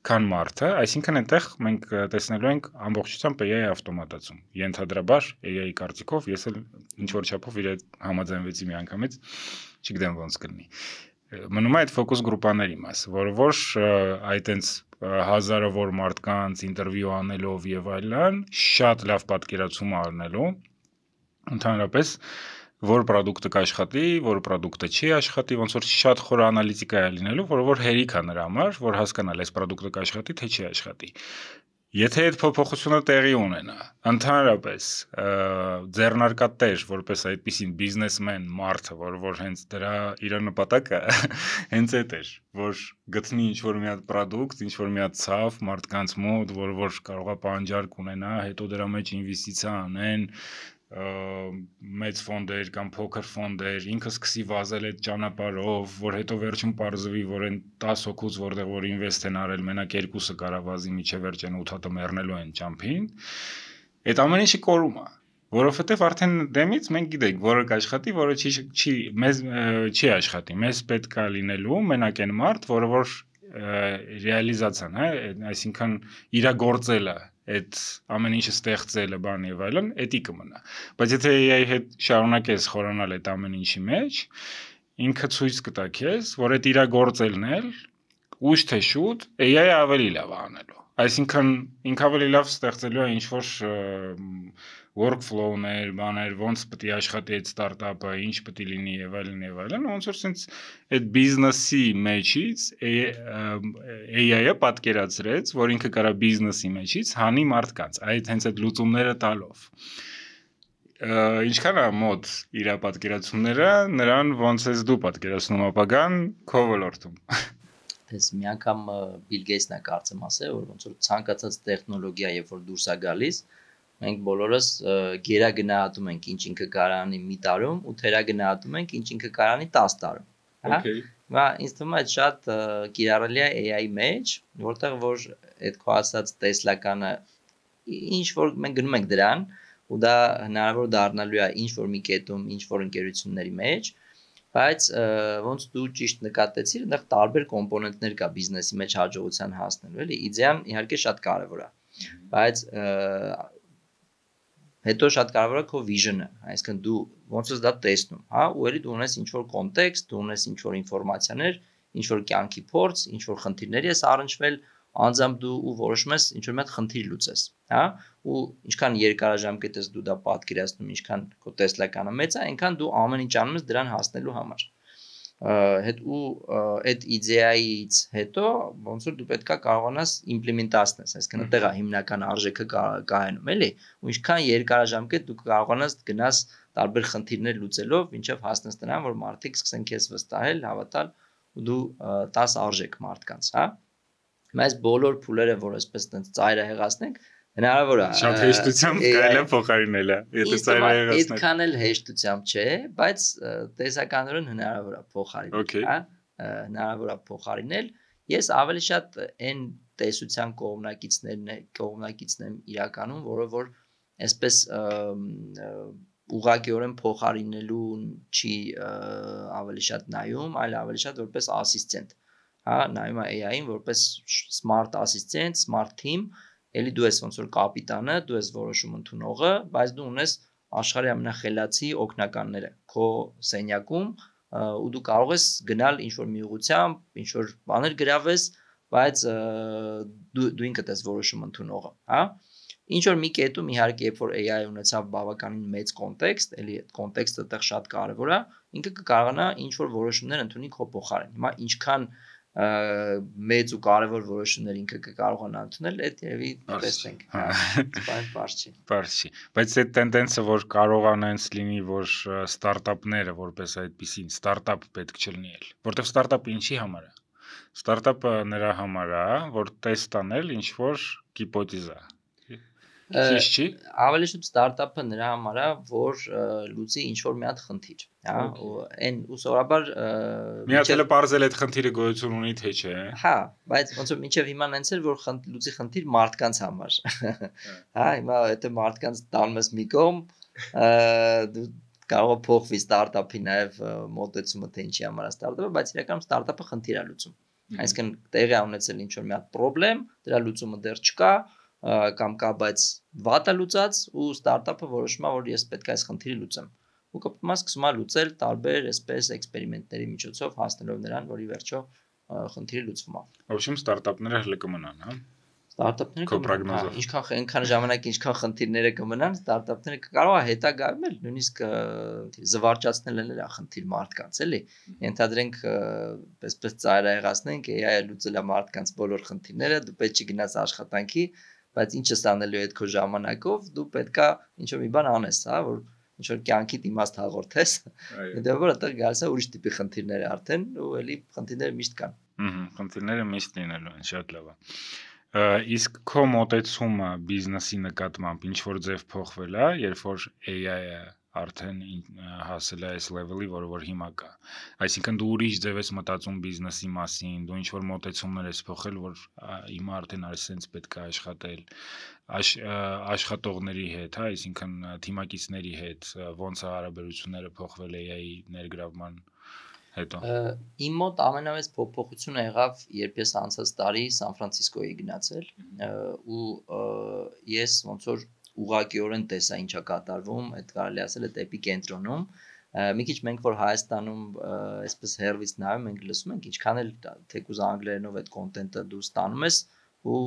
քան մարդը, այսինքն այնտեղ մենք տեսնելու ենք ամբողջությամբ AI ավտոմատացում։ Ենթադրաբար AI-ի կարծիքով ես էլ ինչ որ չափով իր համաձայնվեցի մի անգամից, չգիտեմ ոնց կլինի։ Մնում է այդ ֆոկուս գրուպաների մասը, որը որ այտենց հազարավոր մարդկանց ինտերվյու անելով եւ այլն, շատ լավ պատկերացում առնելու, ընդհանրապես որ product-ը կաշխատի, որ product-ը չի աշխատի, ոնց որ շատ խոր անալիտիկա է լինելու, որը որ հերիք է նրա համար, որ հասկանալ այս product-ը կաշխատի, թե չի աշխատի։ Եթե այդ փոփոխությունը տեղի ունենա, ընդհանրապես ձեռնարկատեր, որպես այդպիսին բիզնեսմեն մարդը, որ հենց դրա իր նպատակը հենց այդ էր, որ գտնի ինչ-որ մի հատ product, ինչ-որ մի հատ ցավ մարդկանց մոտ, որ կարող է պահանջարկ ունենա, հետո դրա մեջ ինվեստիցիա անեն, մեծ ֆոնդեր կամ փոքր ֆոնդեր, ինքը սկսի վազել այդ ճանապարհով, որ հետո վերջում պարզվի, որ այն 10 հոգուց որտեղ որ ինվեստ են արել, մենակ երկուսը կարա վազի միջև վերջեն 8 հատը մեռնելու են ճամփին, այդ ամեն ինչը կորում է, որովհետև արդեն դեմից մենք գիտենք, որը կաշխատի, որը չի աշխատի, մեզ պետք է լինելու մենակ այն մարդ, որը որ ռեալիզացիան, հա, այսինքն իրա գործելը այդ ամեն ինչը ստեղծելը բան եւ այլն, էդի կմնա։ Բայց եթե AI հետ շարունակես խորանալ այդ ամեն ինչի մեջ, ինքը ցույց կտա քեզ, որ այդ իրա գործելն էլ ուշ թե շուտ AI-ը ավելի լավ է անելու։ Այսինքն ինքը ավելի լավ ստեղծելու է ինչ-որ workflow-ներ, բաներ, ոնց պետք է աշխատի այդ ստարտափը, ինչ պետք է լինի եւ այլն, ոնց որ sense այդ բիզնեսի մեջից AI-ը պատկերացրեց, որ ինքը կարա բիզնեսի մեջից հանի մարդկանց, այդ հենց այդ լուծումները տալով։ Ինչքան է մոտ իր պատկերացումները, նրան ոնց ես դու պատկերացնում ապագան քո ոլորտում։ Ես մի անգամ Bill Gates-ն է կարծեմ ասել, որ ոնց որ ցանկացած տեխնոլոգիա, երբ որ դուրս է գալիս, մենք բոլորս գերագնահատում ենք ինչ ինքը կարանի մի տարում ու թերագնահատում ենք ինչ ինքը կարանի 10 տարում, հա։ Và ինձ թվում է շատ կիրառելի է AI-ի մեջ, որտեղ որ այդ քո ասած տեսլականը ինչ որ մենք գնում ենք դրան ու դա հնարավոր դառնալու է ինչ որ մի կետում, ինչ որ ընկերությունների մեջ, բայց ոնց դու ճիշտ նկատեցիր, այնտեղ տարբեր կոմպոնենտներ կա բիզնեսի մեջ հաջողության հասնելու, էլի, իդեան իհարկե շատ կարևոր է, բայց հետո շատ կարևոր է քո vision-ը, այսինքն դու ոնց ես դա տեսնում, հա, ու էլի դու ունես ինչ որ կոնտեքստ, դու ունես ինչ որ ինֆորմացիաներ, ինչ որ կյանքի փորձ, ինչ որ խնդիրների ես առնչվել, անձամբ դու ու որոշում ես ինչ որ մի հատ խնդիր լուծես, հա, ու ինչքան երկարաժամկետ ես դու դա պատկերացնում, ինչքան քո տեսլականը մեծ է, այնքան դու ամեն ինչ անում ես դրան հասնելու համար։ Հետ ու այդ իդեայից հետո ոնց որ դու պետքա կարողանաս իմպլեմենտացնես, այսինքն այդտեղ է հիմնական արժեքը կայանում, էլի, ու ինչքան երկարաժամկետ դու կարողանաս գնաս տարբեր խնդիրներ լուծելով, մինչև հասնես նրան, որ մարդիկ սկսեն քեզ վստահել, հավատալ ու դու տաս արժեք մարդկանց, հա։ Բայց բոլոր փուլերը, որ այսպես տենց ծայրահեղացնենք, հնարավոր է շատ հեշտությամբ կարելի է փոխարինել, եթե ծայրահեղացնենք։ Այդքան էլ հեշտությամբ չէ, բայց տեսականորեն հնարավոր է փոխարինել, հա, հնարավոր է փոխարինել։ Ես ավելի շատ այն տեսության կողմնակիցն եմ իրականում, որը որ այսպես ուղղակիորեն փոխարինելուն չի ավելի շատ նայում, այլ ավելի շատ որպես ասիստենտ, հա, նայում է AI-ին որպես smart assistant, smart team, էլի դու ես ոնց որ կապիտանը, դու ես որոշում ընդունողը, բայց դու ունես աշխարհի ամենախելացի օգնականները քո սենյակում, ու դու կարող ես գնալ ինչ որ մի ուղղությամբ, ինչ որ բաներ գրավես, բայց դու ինքդ ես որոշում ընդունողը, հա։ Ինչ որ մի կետում իհարկե երբ որ AI ունեցավ բավականին մեծ կոնտեքստ, էլի այդ կոնտեքստը այդտեղ շատ կարևոր է, ինքը կկարողանա ինչ որ որոշումներ ընդունի քո փոխարեն։ Հիմա ինչքան մեծ ու կարևոր որոշումներ ինքը կկարողանա ընդունել, այդ երևի տեսնենք, հա, բայց բարձ չի։ Բարձ չի, բայց այդ տենդենսը որ կարողանանց լինի, որ ստարտափները որպես այդպեսին ստարտափ պետք չլինի էլ, որտեղ ստարտափը ինչի համար է։ Ստարտափը նրա համար է, որ տեստ անել ինչ որ հիպոթեզա։ Ճիշտ չի։ Ավելի շուտ ստարտափը նրա համար է, որ լուծի ինչ որ մի հատ խնդիր, հա, ու այն ուսորաբար միացել է բարձել այդ խնդիրը գոյություն ունի թե չէ։ Հա, բայց ոնց որ մինչև հիմա նենց էր, որ լուծի խնդիր մարդկանց համար։ Հա, հիմա եթե մարդկանց տանում ես մի կողմ, դու կարող է փոխվի ստարտափի նաև մոտեցումը թե ինչի համար է ստարտափը, բայց իրականում ստարտափը խնդիր է լուծում։ Այսինքն տեղի է ունեցել ինչ որ մի հատ խնդրեմ, դրա լուծումը դեռ չկա, կամ կա, բայց վատ է լուծած ու ստարտափը որոշում է, որ ես պետք է այս խնդիրը լուծեմ։ Ու կապտում է սկսում է լուծել տարբեր այսպես էքսպերիմենտների միջոցով հասնելով նրան, որ ի վերջո խնդիրը լուծվում է։ Ոբշեմ ստարտափները հələ կմնան, հա։ Ստարտափները կմնան, ինչքան այնքան ժամանակ ինչքան խնդիրները կմնան, ստարտափները կարող է հետագայում էլ նույնիսկ զվարճացնել էլ է խնդիր մարդկանց, էլի։ Ենթադրենք այսպես ծայրահեղացնենք, AI-ը լուծել է մարդկանց բոլոր խնդիրները, դու պետք չի գնաս աշխատանքի, բայց ինչ ես անելու այդ քո ժամանակով, դու պետքա ինչ-որ մի բան անես, հա, որ ինչ-որ կյանքիդ իմաստ հաղորդես։ Դե որ այդտեղ գալիս է ուրիշ տիպի խնդիրներ արդեն, ու էլի խնդիրները միշտ կան։ Խնդիրները միշտ լինելու են, շատ լավ է։ Իսկ քո մոտեցումը բիզնեսի նկատմամբ ինչ որ ձև փոխվել է, երբ որ AI-ը արդեն հասել է այս level-ի, որը որ հիմա կա։ Այսինքն դու ուրիշ ձև ես մտածում բիզնեսի մասին, դու ինչ որ մոտեցումներ ես փոխել, որ հիմա արդեն այսպես պետք է աշխատել աշխատողների հետ, հա, այսինքն թիմակիցների հետ, ոնց է հարաբերությունները փոխվել AI-ի ներգրավման հետո։ Իմ մոտ ամենամեծ փոփոխությունը եղավ, երբ ես անցած տարի Սան Ֆրանցիսկոյի գնացել, ու ես ոնց որ ուղղակիորեն տեսա ինչա կատարվում, այդ կարելի ասել է դեպի կենտրոնում, մի քիչ մենք որ Հայաստանում այսպես հերվից նայում ենք, լսում ենք, ինչքան էլ թեկուզ անգլերենով այդ կոնտենտը դու ստանում ես ու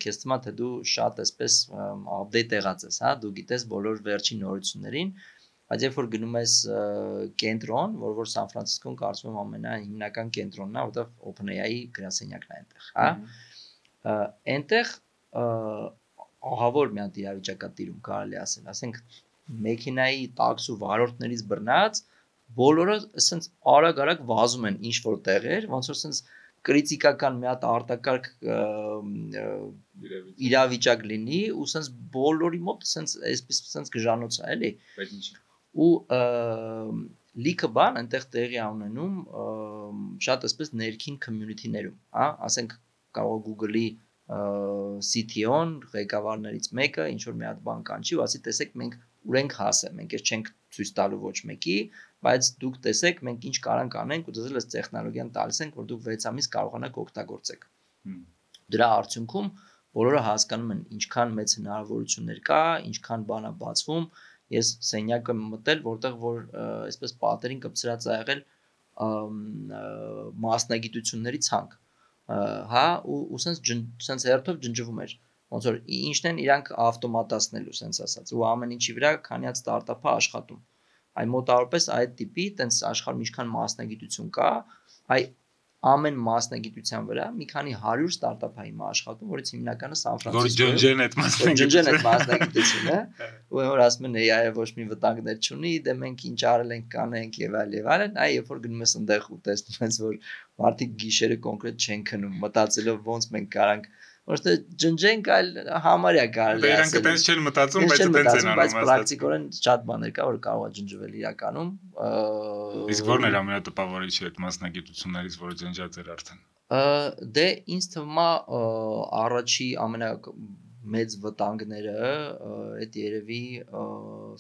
քեզ թվում է թե դու շատ այսպես update եղած ես, հա, դու գիտես բոլոր վերջին նորություններին, բայց երբ որ գնում ես կենտրոն, որ Սան Ֆրանցիսկոն կարծում եմ ամենահիմնական կենտրոնն է, որտեղ OpenAI-ի գրասենյակն է այնտեղ, հա։ Այնտեղ ահավոր մի հատ իրավիճակ է տիրում, կարելի ասել, ասենք մեքենայի տաքսու վարորդներից բռնած բոլորը ասենց արագ-արագ վազում են ինչ որ տեղեր, ոնց որ ասենց կրիտիկական մի հատ արտակարգ իրավիճակ լինի ու ասենց բոլորի մոտ ասենց այսպես ասենց գժանոց է, էլի։ Բայց ինչի։ Ու լիքը բան այնտեղ տեղի ունենում շատ այսպես ներքին community-ներում, հա, ասենք կարող Google-ի CTO-ն, ղեկավարներից մեկը ինչ որ մի հատ բան կանչի ու ասի, տեսեք, մենք ուր ենք հասել, մենք ես չենք ցույց տալու ոչ մեկի, բայց դուք տեսեք, մենք ինչ կարանք անենք ու դες այս տեխնոլոգիան տալիս ենք, որ դուք 6 ամիս կարողանաք օգտագործեք։ Դրա արդյունքում բոլորը հասկանում են ինչքան մեծ հնարավորություններ կա, ինչքան բան է բացվում։ Ես սենյակը մտել, որտեղ որ այսպես պատերին կպցրած ա եղել մասնագիտությունների ցանկ, հա, ու սենց հերթով ջնջվում էր, ոնց որ ինչն են իրանք ավտոմատացնելու, սենց ասած, ու ամեն ինչի վրա քանյաց ստարտափը աշխատում, այ մոտավորապես այդ տիպի, տենց աշխարհում ինչքան մասնագիտություն կա, այ ամեն մասնագիտության վրա մի քանի 100 ստարտափ է հիմա աշխատում, որից հիմնականը Սան Ֆրանցիսկոյում ջնջեն այդ մասնագիտությունը, ու որ ասում են AI-ը ոչ մի վտանգներ չունի, դե մենք ինչ արել ենք, կանենք եւ այլն, այ երբ որ գնում ես այնտեղ ու տեսնում ես, որ մարդիկ գիշերը կոնկրետ չեն քնում, մտածելով ոնց մենք կարանք ոչ թե ջնջենք, այլ համարյա կարելի է ասել։ Դրանք տենց չեն մտածում, բայց տենց են անում, բայց պրակտիկորեն շատ բաներ կա, որ կարող է ջնջվել իրականում։ Իսկ ո՞րն էր ամենատպավորիչը այդ մասնագիտություններից, որը ջնջած էր արդեն։ Դե ինձ թվում է առաջի ամենամեծ վտանգները այդ երևի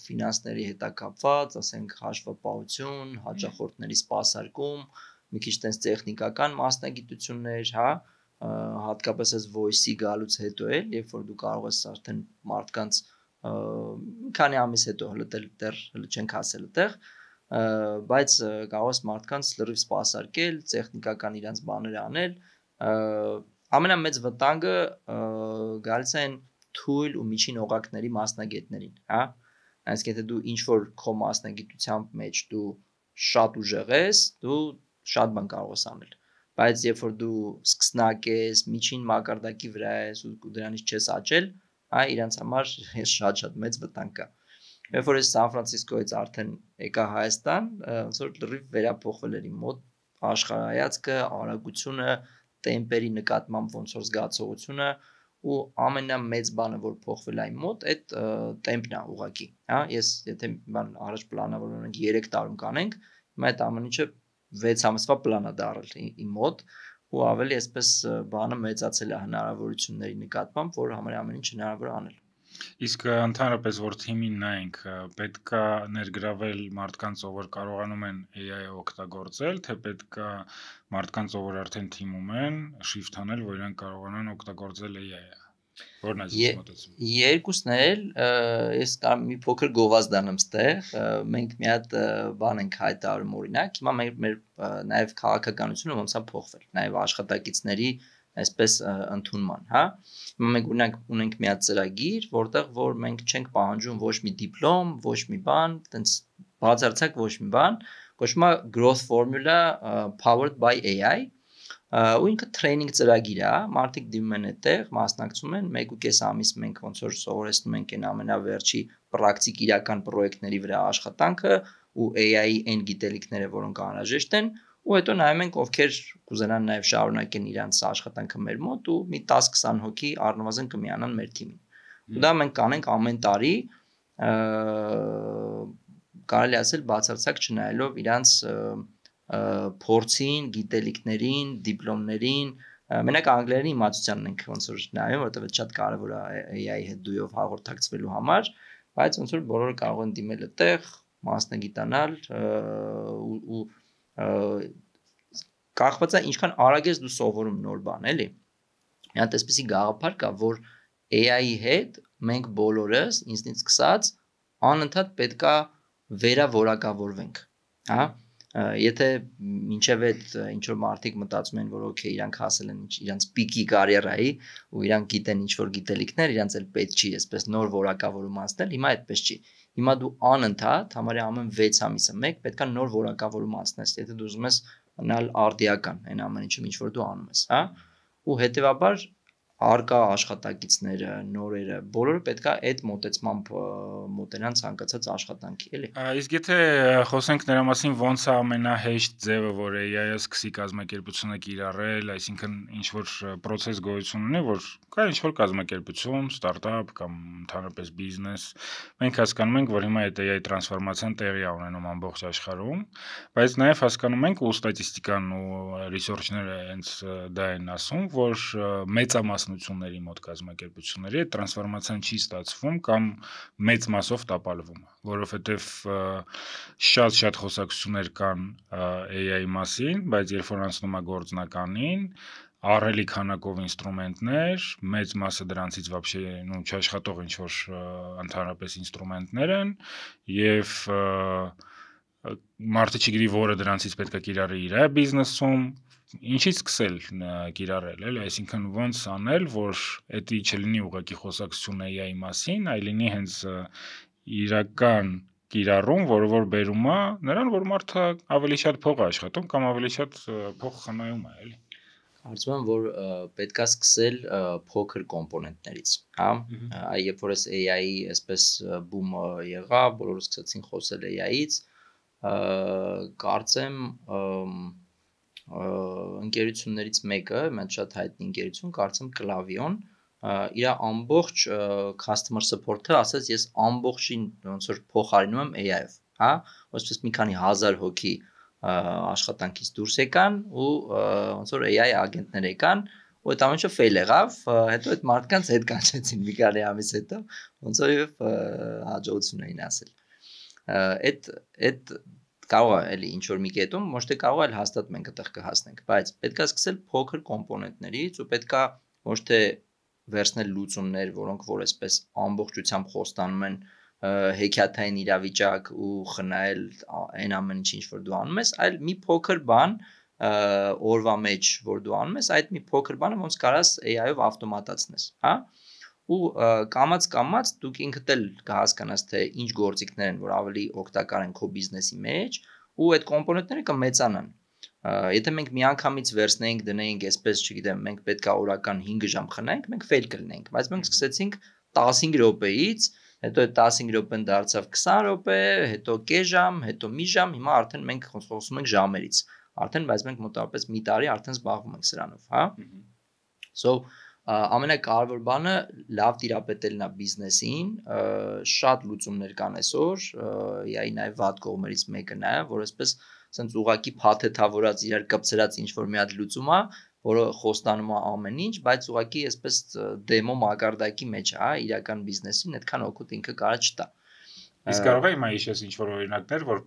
ֆինանսների հետ է կապված, ասենք հաշվապահություն, հաճախորդների սպասարկում, մի քիչ տենց տեխնիկական մասնագիտություններ, հա, հատկապես այս voice-ի գալուց հետո էլ, երբ որ դու կարող ես արդեն մարդկանց մի քանի ամիս հետո դեռ չենք հասել այդտեղ, բայց կարող ես մարդկանց լրիվ սպասարկել, տեխնիկական իրենց բաները անել, ամենամեծ վտանգը գալիս են թույլ ու միջին օղակների մասնագետներին, հա, այսինքն եթե դու ինչ որ քո մասնագիտությամբ մեջ դու շատ ուժեղ ես, դու շատ բան կարող ես անել, բայց երբ որ դու սկսնակ ես, միջին մակարդակի վրա ես ու դրանից չես աճել, այ իրանց համար շատ մեծ վտանգ կա։ Երբ որ ես Սան Ֆրանցիսկոյից արդեն եկա Հայաստան, ոնց որ լրիվ վերափոխվել էր իմ մոտ աշխարհայացքը, արագությունը, տեմպերի նկատմամբ ոնց որ զգացողությունը ու ամենամեծ բանը, որ փոխվել է իմ մոտ, այդ տեմպն է ուղղակի, հա, ես եթե բան առաջ պլանավորել ենք 3 տարում կանենք, հիմա այդ ամեն ինչը 6 ամսվա պլան է դարել իմ մոտ ու ավելի այսպես բանը մեծացել է հնարավորությունների նկատմամբ, որ համարյա ամեն ինչ հնարավոր է անել։ Իսկ ընդհանրապես որ թիմին նայենք, պետք է ներգրավել մարդկանց, ով կարողանում են AI-ը օգտագործել, թե պետք է մարդկանց, ով արդեն թիմում են, շիֆթ անել, որ իրենք կարողանան օգտագործել AI-ը։ Որն է ձեզ մոտեցումը։ Երկուսն էլ, ես կամ մի փոքր գովազդ անեմ ստեղ, մենք մի հատ բան ենք հայտարարում օրինակ, հիմա մեր նաև քաղաքականությունը ոնց է փոխվել, նաև աշխատակիցների այսպես ընդունման, հա։ Հիմա մենք ունենք մի հատ ծրագիր, որտեղ որ մենք չենք պահանջում ոչ մի դիպլոմ, ոչ մի բան, տենց բացարձակ ոչ մի բան, կոչվում է Growth Formula Powered by AI, ու ինքը տրեյնինգ ծրագիր է, մարդիկ դիմում են այդտեղ, մասնակցում են, 1.5 ամիս մենք ոնց որ սովորեցնում ենք այն ամենավերջի պրակտիկ իրական պրոյեկտների վրա աշխատանքը ու AI-ի այն գիտելիքները, որոնք անհրաժեշտ են, ու հետո նայում ենք ովքեր կուզենան նաև շարունակեն իրենց աշխատանքը մեր մոտ ու մի 10-20 հոգի առնվազն կմիանան մեր թիմին։ Ու դա մենք կանենք ամեն տարի, կարելի ասել բացարձակ չնայելով իրենց փորձին, գիտելիքներին, դիպլոմներին, մենակ անգլերենի իմացությանն ենք ոնց որ նայում, որովհետև դա շատ կարևոր է AI-ի հետ դույով հաղորդակցվելու համար, բայց ոնց որ բոլորը կարող են դիմել այդտեղ, մասնագիտանալ ու կախված է ինչքան արագ ես դու սովորում նոր բան, էլի։ Մի հատ այսպեսի գաղափար կա, որ AI-ի հետ մենք բոլորս, ինձնից սկսած, անընդհատ պետքա վերավորակավորվենք, հա։ Եթե մինչև այդ ինչ որ մարդիկ մտածում են, որ օքեյ, իրանք հասել են իրանց պիկի կարիերայի ու իրանք գիտեն ինչ որ գիտելիքներ, իրանց էլ պետք չի այսպես նոր որակավորում անցնել, հիմա այդպես չի։ Հիմա դու անընդհատ, համարյա ամեն 6 ամիսը մեկ պետքա նոր որակավորում անցնես, եթե դու ուզում ես մնալ արդիական այն ամեն ինչում ինչ որ դու անում ես, հա։ Ու հետեւաբար արկա աշխատակիցները, նորերը, բոլորը պետքա այդ մոտեցմամբ մոտենան ցանկացած աշխատանքի, էլի։ Իսկ եթե խոսենք նրա մասին, ոնց է ամենահեշտ ձևը, որ AI-ը սկսի կազմակերպությունը կիրառել, այսինքն ինչ որ process գոյություն ունի, որ կա ինչ որ կազմակերպություն, ստարտափ կամ ընդհանրապես բիզնես, մենք հասկանում ենք, որ հիմա այդ AI տրանսֆորմացիան տեղի է ունենում ամբողջ աշխարհում, բայց նաև հասկանում ենք ու ստատիստիկան ու research-ները հենց դա են ասում, որ մեծամասնությունների մոտ կազմակերպությունների այդ տրանսֆորմացիան չի ստացվում կամ մեծ մասով տապալվում, որովհետև շատ խոսակցություններ կան AI-ի մասին, բայց երբ որ անցնում է գործնականին, ահռելի քանակով ինստրումենտներ, մեծ մասը դրանցից вообще չաշխատող ինչ որ ընդհանրապես ինստրումենտներ են եւ մարդը չգիտի որը դրանցից պետք է կիրառի իր բիզնեսում, ինչից սկսել կիրառել, էլի, այսինքն ոնց անել, որ դա չլինի ուղղակի խոսակցություն AI-ի մասին, այլ լինի հենց իրական կիրառում, որը որ բերում է նրան, որ մարդը ավելի շատ փող է աշխատում կամ ավելի շատ փող խնայում է, էլի։ Կարծում եմ, որ պետքա սկսել փոքր կոմպոնենտներից, հա, երբ որ AI-ի այսպես բումը եղավ, բոլորը սկսեցին խոսել AI-ից, կարծեմ ընկերություններից մեկը, մենք շատ հայտնի ընկերություն, կարծեմ Klavion, իր ամբողջ customer support-ը ասաց, ես ամբողջին ոնց որ փոխարինում եմ AI-ով, հա, ոնց մի քանի հազար հոգի աշխատանքից դուրս եկան ու ոնց որ AI ագենտներ եկան ու այդ ամենը ֆեյլ եղավ, հետո այդ մարդկանց հետ կանչեցին մի քանի ամիս հետո, ոնց որ հաջողություն էին ասել։ Այդ կարող է էլի ինչ որ մի կետում, ոչ թե կարող է, այլ հաստատ մենք այդտեղ կհասնենք, բայց պետքա սկսել փոքր կոմպոնենտներից ու պետքա ոչ թե վերցնել լուծումներ, որոնք որ այսպես ամբողջությամբ խոստանում են հեքիաթային իրավիճակ ու խնայել այն ամեն ինչ որ դու անում ես, այլ մի փոքր բան օրվա մեջ որ դու անում ես, այդ մի փոքր բանը ոնց կարաս AI-ով ավտոմատացնես, հա? Ու կամած դուք ինքդ էլ կհասկանաս թե ինչ գործիքներ են որ ավելի օգտակար են քո բիզնեսի մեջ ու այդ կոմպոնենտները կմեծանան։ Եթե մենք միանգամից վերցնեինք դնեինք այսպես, չգիտեմ, մենք պետքա օրական 5 ժամ խնայենք, մենք ֆեյլ կլինենք, բայց մենք սկսեցինք 15 րոպեից, հետո այդ 15 րոպեն դարձավ 20 րոպե, հետո կես ժամ, հետո մի ժամ, հիմա արդեն մենք խոսում ենք ժամերից։ Արդեն բայց մենք մոտավորապես մի տարի արդեն զբաղվում ենք սրանով, հա։ So ամենակարևոր բանը լավ տիրապետելն է բիզնեսին, շատ լուծումներ կան այսօր, AI-ի նաև վատ կողմերից մեկը նա է, որ այսպես ասենց ուղակի փաթեթավորած իրար կպցրած ինչ որ մի հատ լուծում է, որը խոստանում է ամեն ինչ, բայց ուղակի այսպես դեմո մակարդակի մեջ է, հա, իրական բիզնեսին այդքան օգուտ ինքը կարա չտա։ Իսկ կարող է հիմա հիշես ինչ որ օրինակներ, որ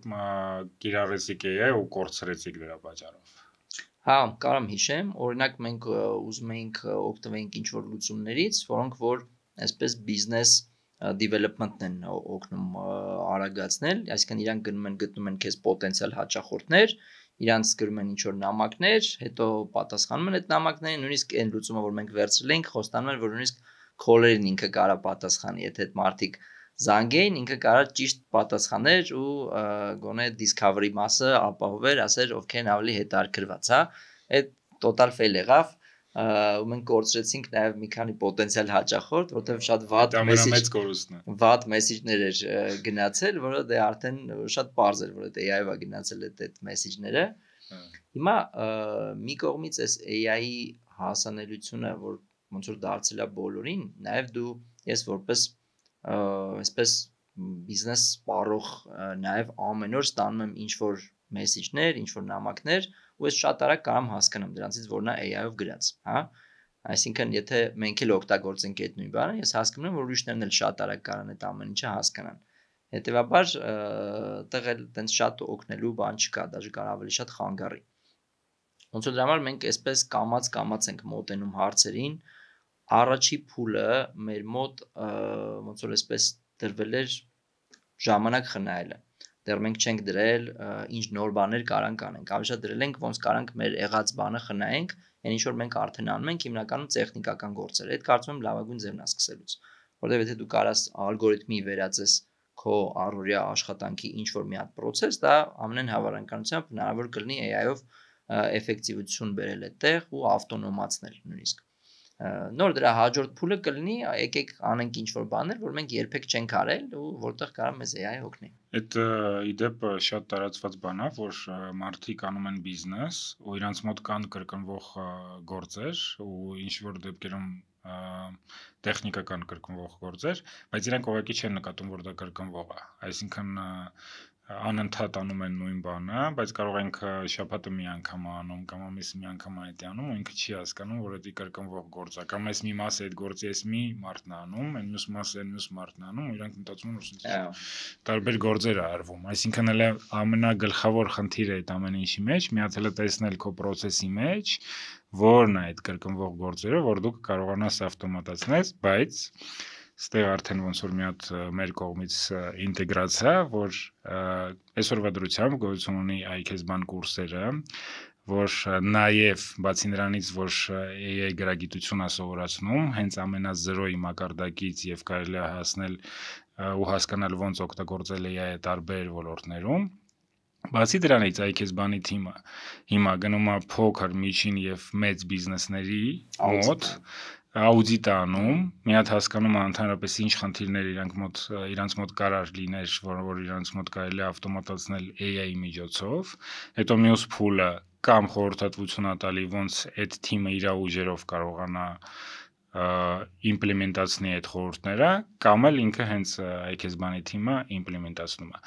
կիրառեցիք AI ու կորցրեցիք դրա պատճառով։ Հա, կարամ հիշեմ, օրինակ մենք ուզում էինք օգտվենք ինչ որ լուծումներից, որոնք որ այսպես բիզնես development-ն են օգնում արագացնել, այսինքն իրանք գտնում են քեզ պոտենցիալ հաճախորդներ, իրանց գրում են ինչ որ նամակներ, հետո պատասխանում են այդ նամակներին, նույնիսկ այն լուծումը, որ մենք վերցրել ենք, խոստանում են, որ նույնիսկ քոլերին ինքը կարա պատասխանի, եթե այդ մարդիկ զանգեին, ինքը կարա ճիշտ պատասխաներ ու գոնե discovery մասը ապահովեր, ասեր ովքեր են ավելի հետաքրքրված, հա։ Այդ total fail եղավ, ու մենք կորցրեցինք նաև մի քանի պոտենցիալ հաճախորդ, որտեղ շատ վատ մեսեջներ էր գնացել, որը դե արդեն շատ པարզ էր, որ այդ AI-ով է գնացել այդ մեսեջները։ Հիմա մի կողմից այս AI-ի հասանելիությունը, որ ոնց որ դարձել է բոլորին, նաև դու ես որպես այսպես բիզնես սպառող նաև ամեն օր ստանում եմ ինչ որ մեսեջներ, ինչ որ նամակներ ու ես շատ արագ կարամ հասկանամ դրանցից որն է AI-ով գրած, հա։ Այսինքն եթե մենք էլ օգտագործենք այդ նույն բանը, ես հասկանում եմ որ ուրիշներն էլ շատ արագ կարան այդ ամեն ինչը հասկանան։ Հետևաբար այդտեղ էլ տենց շատ օգնելու բան չկա, դաժե կարող ավելի շատ խանգարի։ Ոնց որ դրա համար մենք այսպես կամած ենք մոտենում հարցերին, առաջի փուլը մեր մոտ ոնց որ այսպես դրվել էր ժամանակ խնայելը։ Դեռ մենք չենք դրել ինչ նոր բաներ կարանք անենք, ավելի շատ դրել ենք ոնց կարանք մեր եղած բանը խնայենք, այն ինչ որ մենք արդեն անում ենք, հիմնականում տեխնիկական գործեր։ Այդ կարծում եմ լավագույն ձևն է սկսելուց, որտեղ եթե դու կարաս ալգորիթմի վերածես քո առօրյա աշխատանքի ինչ որ մի հատ process, դա ամենայն հավանականությամբ հնարավոր կլինի AI-ով էֆեկտիվություն բերել այդտեղ ու ավտոնոմացնել նույնիսկ։ Նոր դրա հաջորդ փուլը կլինի եկեք անենք ինչ որ բաներ, որ մենք երբեք չենք արել ու որտեղ կարա մեզ AI օգնի։ Այդ իդեպ շատ տարածված բան է, որ մարդիկ անում են բիզնես ու իրանց մոտ կան կրկնվող գործեր ու ինչ որ դեպքերում տեխնիկական կրկնվող գործեր, բայց իրանք ուղղակի չեն նկատում, որ դա կրկնվող է։ Այսինքն անընդհատ անում են նույն բանը, բայց կարող ենք շաբաթը մի անգամ անում կամ ամիսը մի անգամ այդ անում ու ինքը չի հասկանում, որ դա կրկնվող գործ է, կամ այս մի մասը այդ գործի էս մի մարդն անում, այն մյուս մասը այն մյուս մարդն անում, ու իրանք մտածում են, որ տարբեր գործեր է արվում։ Այսինքն էլ ամենագլխավոր խնդիրը այդ ամեն ինչի մեջ միացել է տեսնել քո process-ի մեջ, որն է այդ կրկնվող գործերը, որ դու կարողանաս ավտոմատացնել, բայց Ստեղ արդեն ոնց որ մի հատ մեր կողմից ինտեգրացիա, որ այսօրվա դրությամբ գոյություն ունի iKesban կուրսերը, որ նաև բացի նրանից, որ AI գրագիտություն է սովորացնում, հենց ամենազրոյի մակարդակից եւ կարելի է հասնել ու հասկանալ ոնց օգտագործել AI-ը տարբեր ոլորտներում։ Բացի դրանից iKesban-ի թիմը հիմա գնում է փոքր, միջին եւ մեծ բիզնեսների մոտ աուդիտ անում, մի հատ հասկանում է ընդհանրապես ինչ խնդիրներ իրանց մոտ կարար լիներ, որ իրանց մոտ կարելի է ավտոմատացնել AI-ի միջոցով, հետո մյուս փուլը կամ խորհրդատվություն է տալի ոնց այդ թիմը իր ուժերով կարողանա իմպլեմենտացնի այդ խորհուրդները, կամ էլ ինքը հենց iKesban-ի թիմը իմպլեմենտացնում է։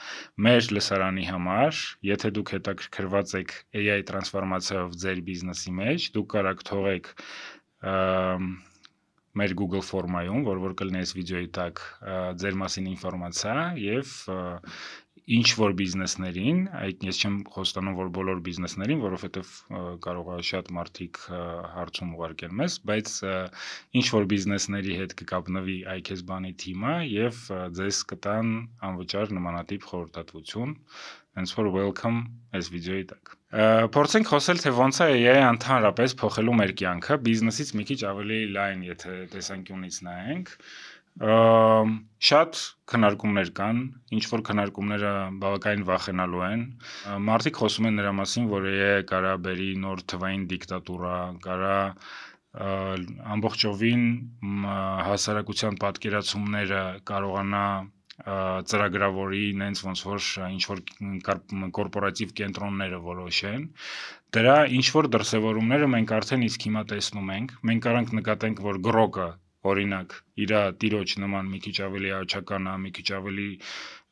Մեր լսարանի համար, եթե դուք հետաքրքրված եք AI տրանսֆորմացիայով ձեր բիզնեսի մեջ, դուք կարաք թողեք մեր Google ֆորմայում, որ կլինի այս վիդեոյի տակ ձեր մասին ինֆորմացիա եւ ինչ որ բիզնեսներին, այդ ես չեմ խոստանում, որ բոլոր բիզնեսներին, որովհետեւ կարող է շատ մարդիկ հարցում ուղարկեն մեզ, բայց ինչ որ բիզնեսների հետ կկապնվի iKesban-ի թիմը եւ ձեզ կտան անվճար նմանատիպ խորհրդատվություն, հենց որ welcome այս վիդեոյի տակ։ Փորձենք խոսել, թե ոնց է AI ընդհանրապես փոխելու մեր կյանքը, բիզնեսից մի քիչ ավելի լայն, եթե տեսանկյունից նայենք։ Շատ քննարկումներ կան, ինչ որ քննարկումները բավականին վախենալու են։ Մարդիկ խոսում են նրա մասին, որ AI կարա բերի նոր թվային դիկտատուրա, կարա ամբողջովին հասարակության պատկերացումները կարողանա ծրագրավորի նենց ոնց որ ինչ որ կորպորատիվ կենտրոնները որոշեն, դրա ինչ որ դրսևորումները մենք արդեն իսկ հիմա տեսնում ենք, մենք կարանք նկատենք, որ գրոկը օրինակ իր տիրոջ նման մի քիչ ավելի աչական է, մի քիչ ավելի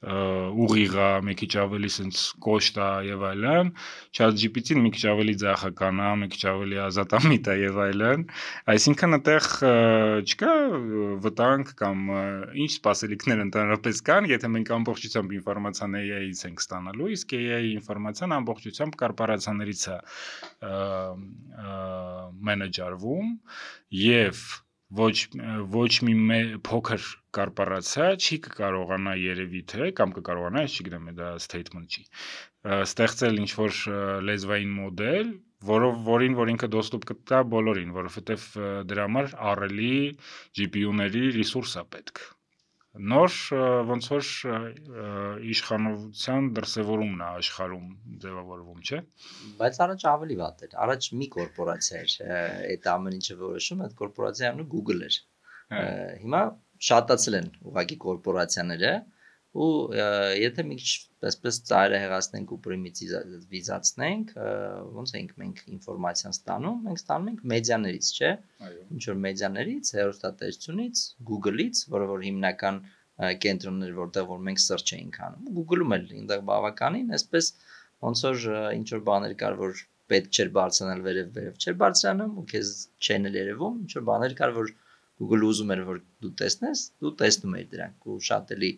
ուղիղ է, մի քիչ ավելի սենց կոշտ է եւ այլն, ChatGPT-ն մի քիչ ավելի ձախական է, մի քիչ ավելի ազատամիտ է եւ այլն, այսինքն այդտեղ չկա վտանգ կամ ինչ սպասելիքներ ընդհանրապես կան, եթե մենք ամբողջությամբ ինֆորմացիան AI-ից ենք ստանալու, իսկ AI-ի ինֆորմացիան ամբողջությամբ կորպորացիաներից է մենեջերվում եւ ոչ մի փոքր կորպորացիա չի կարողանա երևի թե կամ կկարողանա, ես չգիտեմ, դա statement չի, ստեղծել ինչ որ լեզվային մոդել, որին որ ինքը դոստուպ կտա բոլորին, որովհետեւ դրա համար ահռելի GPU-ների ռեսուրս է պետք։ Նոր ոնց որ իշխանության դրսևորումն է աշխարհում ձևավորվում, չէ՞։ Բայց առաջ ավելի վատ էր։ Առաջ մի կորպորացիա էր, այդ ամեն ինչը որոշում, այդ կորպորացիան ու Google էր։ Հիմա շատացել են ուղղակի կորպորացիաները ու եթե մի քիչ այսպես ծայրը հեղացնենք ու պրիմիտիվիզացնենք, ոնց ենք մենք ինֆորմացիան ստանում, մենք ստանում ենք մեդիաներից, չէ՞։ Ինչ որ մեդիաներից, հեռուստատեսությունից, Google-ից, որը որ հիմնական կենտրոններ, որտեղ որ մենք search էինք անում։ Google-ում էլ այնտեղ բավականին, այսպես ոնց որ ինչ որ բաներ կար, որ պետք չէր բարձրանալ վերև չէր բարձրանում ու քեզ չեն երևում, ինչ որ բաներ կար, որ Google ուզում էր որ դու տեսնես, դու տեսնում ես դրանք ու շատ էլի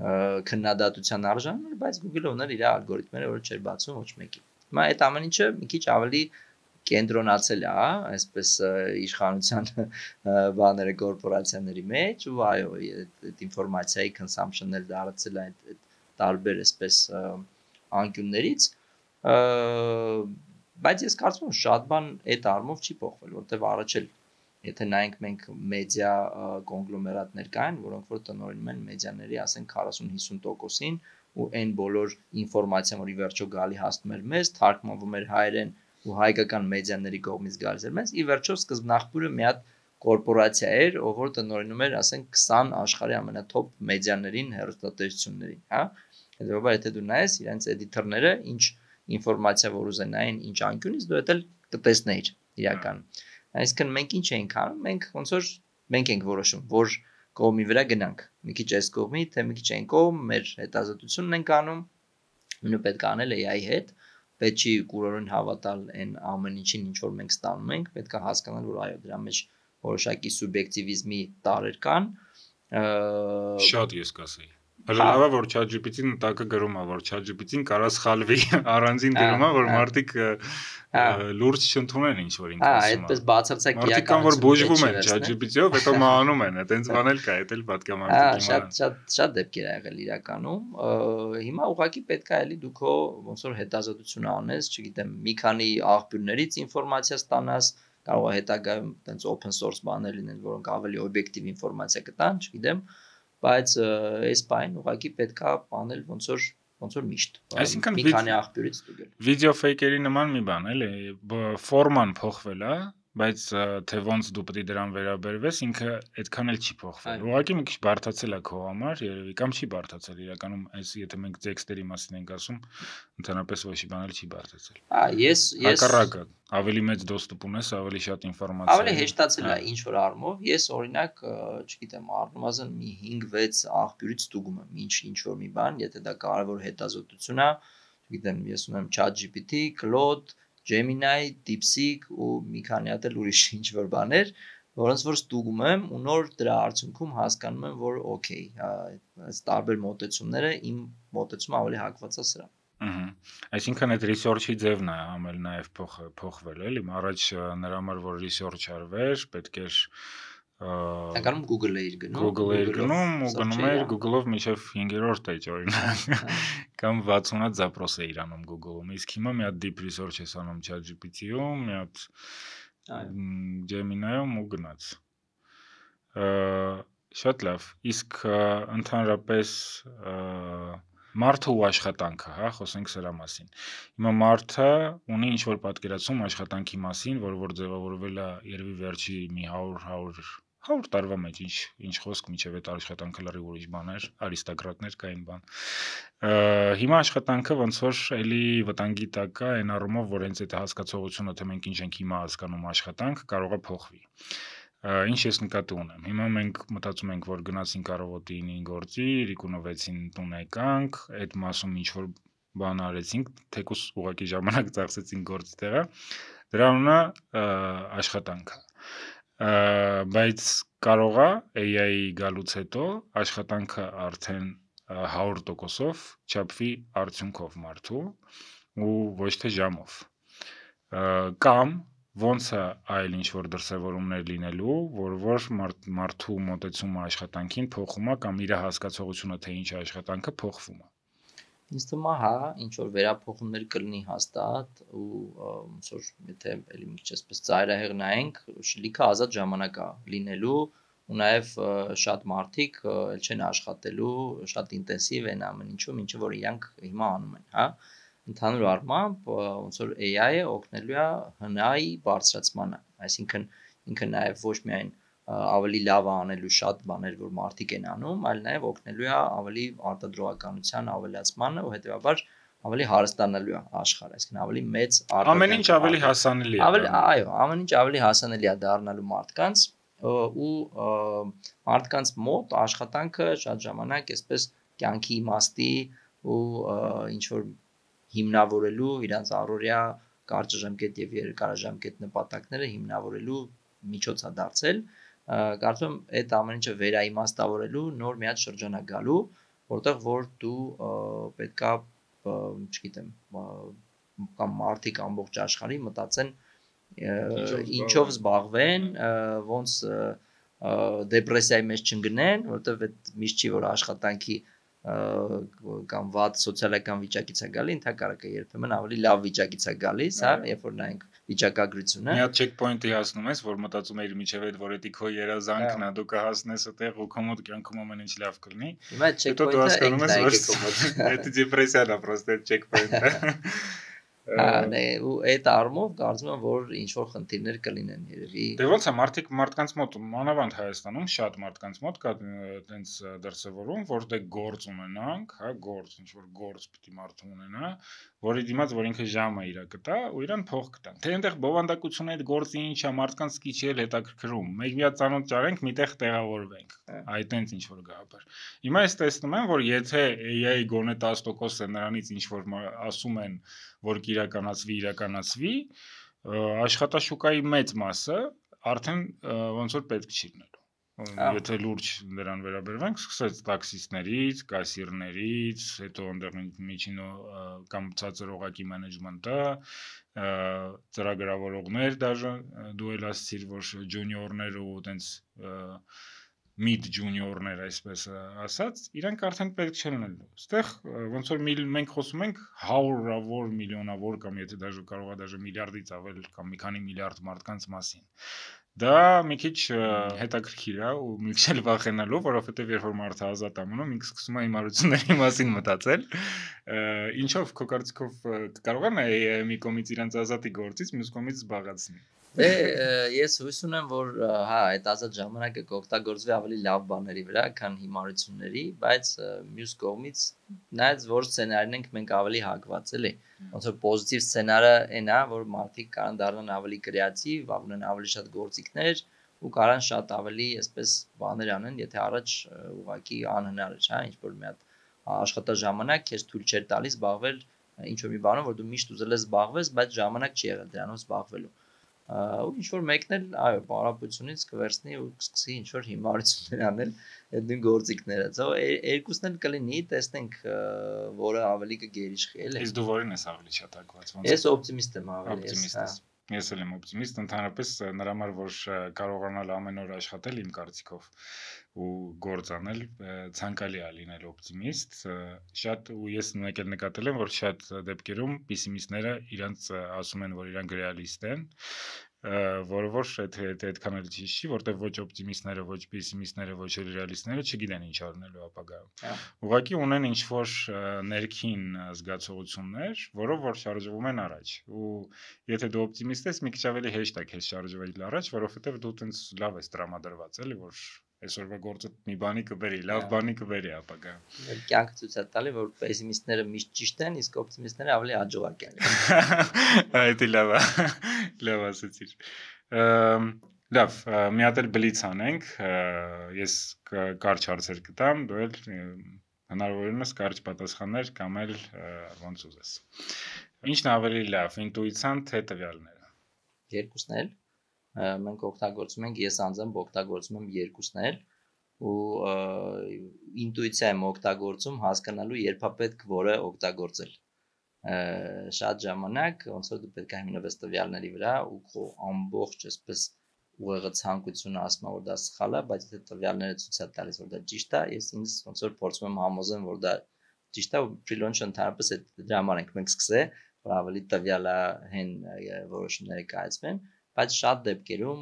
քննադատության արժան էր, բայց Google-ը ուներ իր ալգորիթմերը, որ չէր բացում ոչ մեկի։ Հիմա այդ ամեն ինչը մի քիչ ավելի կենտրոնացել է, այսպես իշխանության բաները կորպորացիաների մեջ ու այո, այդ ինֆորմացիայի consumption-ը դարձել է այդ տարբեր այսպես անկյուններից, բայց ես կարծում եմ շատ բան այդ առումով չի փոխվել, որտեղ առաջ էլ եթե նայենք մենք մեդիա կոնգլոմերատներ կային, որոնք որ տնօրինում են մեդիաների, ասենք 40-50%-ին ու այն բոլոր ինֆորմացիան, որ ի վերջո գալի հասնում էր մեզ, թարգմանվում էր հայերեն ու հայկական մեդիաների կողմից գալիս էր մեզ, ի վերջո սկզբնաղբյուրը մի հատ կորպորացիա էր, ով որ տնօրինում էր, ասենք 20 աշխարհի ամենաթոփ մեդիաներին, հեռուստատեսություններին, հա։ Հետևաբար եթե դու նայես իրենց էդիտորները, ինչ ինֆորմացիա որ ուզենային, ինչ անկյունից, դու դա կտեսնեիր իրական։ Այսինքն մենք ինչ ենք անում, մենք ոնց որ մենք ենք որոշում, որ կողմի վրա գնանք, մի քիչ այս կողմի, թե մի քիչ այն կողմ, մեր հետազոտությունն ենք անում, նույնը պետք է անել AI-ի հետ, պետք չի կուրորեն հավատալ այն ամեն ինչին, ինչ որ մենք ստանում ենք, պետք է հասկանալ, որ այո, դրա մեջ որոշակի սուբյեկտիվիզմի տարրեր կան։ Շատ ես կասեի։ Հəլəlավա որ ChatGPT-ն տակը գրում է, որ ChatGPT-ն կարա սխալվի, առանձին դրում է, որ մարդիկ լուրջ չընդունեն ինչ որ ինքը ասում է։ Այդպես բացարձակ մարդիկ կան որ բուժվում են ChatGPT-ով, հետո մահանում են, այտենց բան էլ կա, այդ էլ պատկամարտիկ հիմա։ Շատ դեպքեր ա եղել իրականում։ Հիմա ուղղակի պետք է էլի դու քո ոնց որ հետազոտություն անես, չգիտեմ, մի քանի աղբյուրներից ինֆորմացիա ստանաս, կարող է հետագայում այտենց open source բաներ լինեն, որոնք ավելի օբյեկտիվ ինֆորմացիա կտան, չգիտեմ, բայց այս բան ուղղակի պետք է անել ոնց որ միշտ։ Այսինքն մի քանի աղբյուրից ստուգել։ Վիդեո ֆեյքերի նման մի բան էլի, ֆորման փոխվել է, բայց թե ոնց դու պետք է դրան վերաբերվես, ինքը այդքան էլ չի փոխվել։ Ուղղակի մի քիչ բարդացել է քո համար, երևի կամ չի բարդացել իրականում, այս եթե մենք տեքստերի մասին ենք ասում, ընդհանրապես ոչ մի բան էլ չի բարդացել։ Ես հակառակը, ավելի մեծ դոստուպ ունես, ավելի շատ ինֆորմացիա։ Ավելի հեշտացել է ինչ որ առումով, ես օրինակ, չգիտեմ, առնվազն մի 5-6 աղբյուրից ստուգում եմ ինչ որ մի բան, եթե դա կարևոր հետազոտություն է, չգիտեմ, ես ունեմ ChatGPT, Claude, Gemini, DeepSeek ու մի քանի հատ էլ ուրիշ ինչ որ բաներ, որոնց որ ստուգում եմ ու նոր դրա արդյունքում հասկանում եմ, որ օքեյ, այս տարբեր մոտեցումները իմ մոտեցումը ավելի հակված է սրան։ Այսինքն այդ research-ի ձևն է ամել նաև փոխվել, էլի, առաջ նրա համար որ research արվեր, պետք էր Անկանում Google-ը իր գնում։ Google-ը իր գնում ու գնում էր Google-ով մինչև 5-րդ էջ օրինակ կամ 60 հատ զապրոս է իրանում Google-ում։ Իսկ հիմա մի հատ deep research ես անում ChatGPT-ում, մի հատ Gemini-ում ու գնաց։ Շատ լավ։ Իսկ ընդհանրապես մարդը ու աշխատանքը, հա, խոսենք սրա մասին։ Հիմա մարդը ունի ինչ-որ պատկերացում աշխատանքի մասին, որ ձևավորվել է երևի վերջի մի 100 տարվա մեջ ինչ խոսք միջև այդ աշխատանքը լրիվ ուրիշ բաներ, արիստոկրատներ կային բան։ Հիմա աշխատանքը ոնց որ էլի վտանգի տակ է այն առումով, որ հենց այդ հասկացողությունը, թե մենք ինչ ենք հիմա հասկանում աշխատանք, կարող է փոխվի։ Ինչ ես նկատի ունեմ։ Հիմա մենք մտածում ենք, որ գնացինք առավոտի 9-ին գործի, Իրիկունը 6-ին տուն եկանք, այդ մասում ինչ որ բան արեցինք, թեկուզ ուղղակի ժամանակ ծախսեցինք գործի տեղը։ Դրա անունը աշխատանք է։ Բայց կարող է AI-ի գալուց հետո աշխատանքը արդեն 100%-ով չափվի արդյունքով մարդու ու ոչ թե ժամով։ Կամ ոնց է այլ ինչ որ դրսևորումներ լինելու, որ մարդու մոտեցումը աշխատանքին փոխում է կամ իր հասկացողությունը թե ինչ է աշխատանքը փոխվում է։ Ինձ թվում է, հա, ինչ որ վերափոխումներ կլինի հաստատ ու ոնց որ եթե էլի մի քիչ այսպես ծայրահեղ նայենք, լիքը ազատ ժամանակ է լինելու ու նաև շատ մարդիկ էլ չեն աշխատելու, շատ ինտենսիվ են ամեն ինչում, ինչը որ իրանք հիմա անում են, հա։ Ընդհանուր առմամբ ոնց որ AI-ը օգնելու է հնայի բարձրացմանը, այսինքն ինքը նաև ոչ միայն ավելի լավ է անելու շատ բաներ, որ մարդիկ են անում, այլ նաև օգնելու է ավելի արտադրողականության ավելացմանը ու հետեւաբար ավելի հարստանալու է աշխարհը, այսինքն ավելի մեծ ամեն ինչ ավելի հասանելի է։ Այո, ամեն ինչ ավելի հասանելի է դառնալու մարդկանց ու մարդկանց մոտ աշխատանքը շատ ժամանակ այսպես կյանքի իմաստի ու ինչ որ հիմնավորելու իրանց առօրյա կարճաժամկետ եւ երկարաժամկետ նպատակները հիմնավորելու միջոց է դարձել։ Կարծում եմ այդ ամեն ինչը վերաիմաստավորելու նոր մի հատ շրջան է գալու, որտեղ որ դու պետքա, չգիտեմ, կամ մարդիկ ամբողջ աշխարհի մտածեն ինչով զբաղվեն, ոնց դեպրեսիայի մեջ չընկնեն, որտեղ այդ միշտ չի որ աշխատանքի կամ վատ սոցիալական վիճակից է գալի, ընդհակառակը երբեմն ավելի լավ վիճակից է գալիս, հա, երբ որ նայենք վիճակագրությունը։ Մի հատ checkpoint-ի հասնում ես, որ մտածում ես միջև այդ որ էդի քո երազանքն է, դու կհասնես այդտեղ ու քո մոտ կյանքում ամեն ինչ լավ կլինի։ Հիմա checkpoint-ը հասկանում ես, որ այդ դեպրեսիան է պրոստը checkpoint-ը։ ու այդ առումով կարծում եմ որ ինչ որ խնդիրներ կլինեն երևի։ Դե ոնց է մարդկանց մոտ, մանավանդ Հայաստանում շատ մարդկանց մոտ կա այտենց դրսևորում, որ դե գործ ունենանք, հա, գործ, ինչ որ գործ պիտի մարդը ունենա, որի դիմաց որ ինքը ժամը իրա կտա ու իրան փող կտան։ Թե այնտեղ բովանդակությունը այդ գործի ինչ է, մարդկանց քիչ էլ հետաքրքրում։ Մեկ մի հատ ծանոթ ճարենք, միտեղ տեղավորվենք։ Այտենց ինչ որ գաղափար։ Հիմա ես տեսնում եմ, որ եթե AI գոնե 10% է նրանից ինչ որ ասում են, որ իրականացվի, աշխատաշուկայի մեծ մասը արդեն ոնց որ պետք չի լինելու։ Եթե լուրջ դրան վերաբերվենք, սկսեց տաքսիստներից, կասիրներից, հետո այնտեղ միջին կամ ցածր օղակի մենեջմենտը, ծրագրավորողներ դաժե դու էլ ասցիր, որ ջունիորներ ու տենց mid junior-ներ այսպես ասած, իրանք արդեն պետք չեն լինելու։ Այստեղ ոնց որ մենք խոսում ենք հարյուրավոր, միլիոնավոր կամ եթե դաժե կարող է դաժե միլիարդից ավել կամ մի քանի միլիարդ մարդկանց մասին։ Դա մի քիչ հետաքրքիր է ու մի քիչ էլ վախենալու, որովհետև երբ որ մարդը ազատ ամնում, ինքը սկսում է հիմարությունների մասին մտածել։ Ինչով քո կարծիքով կարող է մի կողմից իրանց ազատի գործից, մյուս կողմից զբաղացնի։ Ես հույս ունեմ, որ հա, այդ ազատ ժամանակը կօգտագործվի ավելի լավ բաների վրա, քան հիմարությունների, բայց մյուս կողմից նայած որ սցենարին ենք մենք ավելի հակված, էլի։ Ոնց որ պոզիտիվ սցենարը այն է, որ մարդիկ կարան դառնան ավելի կրեատիվ, ունենան ավելի շատ գործիքներ ու կարան շատ ավելի, այսպես բաներ անեն, եթե առաջ ուղղակի անհնար էր, հա, ինչ որ մի հատ աշխատաժամանակ քեզ թույլ չէր տալիս զբաղվել ինչ որ մի բանով, որ դու միշտ ուզել ես զբաղվես, բայց ժամանակ չի եղել դրանով զբաղվելու։ Ու ինչ որ մեկն էլ, այո, պարապությունից կվերցնի ու կսկսի ինչ որ հիմարություններ անել այդ նույն գործիքները։ Ձո երկուսն էլ կլինի, տեսնենք որը ավելի կգերիշխի, էլի։ Իսկ դու որին ես ավելի շատ հակված։ Ես օպտիմիստ եմ ավելի, Ես էլ եմ օպտիմիստ, ընդհանրապես նրա համար որ կարողանալ ամեն օր աշխատել իմ կարծիքով ու գործ անել, ցանկալի է լինել օպտիմիստ, շատ ու ես մեկ էլ նկատել եմ, որ շատ դեպքերում պեսիմիստները իրանց ասում են, որ իրանք ռեալիստ են, որը որ այդքան էլ չի, որտեղ ոչ օպտիմիստները, ոչ պեսիմիստները, ոչ էլ ռեալիստները չգիտեն ինչ արնելու ապագայում։ Ուղղակի ունեն ինչ-որ ներքին զգացողություններ, որով որ շարժվում են առաջ։ Ու եթե դու օպտիմիստ ես, մի քիչ ավելի հեշտ է քեզ շարժվել առաջ, որովհետև դու տենց լավ ես տրամադրված, էլի, որ այսօրվա գործը մի բանի կբերի, լավ բանի կբերի ապագայում։ Կյանքը ցույց է տալի, որ պեսիմիստները միշտ ճիշտ են, իսկ օպտիմիստները ավելի աջողակ են։ Այդ լավ է, լավ ասացիր։ Լավ, մի հատ էլ բլից անենք, ես կարճ հարցեր կտամ, դու էլ հնարավորինս կարճ պատասխաններ կամ էլ ոնց ուզես։ Ինչն ավելի լավ, ինտուիցիան թե տվյալները։ Երկուսն էլ մենք օգտագործում ենք, ես անձամբ օգտագործում եմ երկուսն էլ ու ինտուիցիա եմ օգտագործում հասկանալու երբ է պետք որը օգտագործել։ Շատ ժամանակ ոնց որ դու պետք է հիմնվես տվյալների վրա ու քո ամբողջ այսպես ուղեղը ցանկությունը ասում է որ դա սխալ է, բայց եթե տվյալները ցույց է տալիս որ դա ճիշտ է, ես ինձ ոնց որ փորձում եմ համոզեմ որ դա ճիշտ է ու ֆրիլանսը ընդհանրապես դրա համար ենք մենք սկսել, որ ավելի տվյալահեն որոշումները կայացվեն, բայց շատ դեպքերում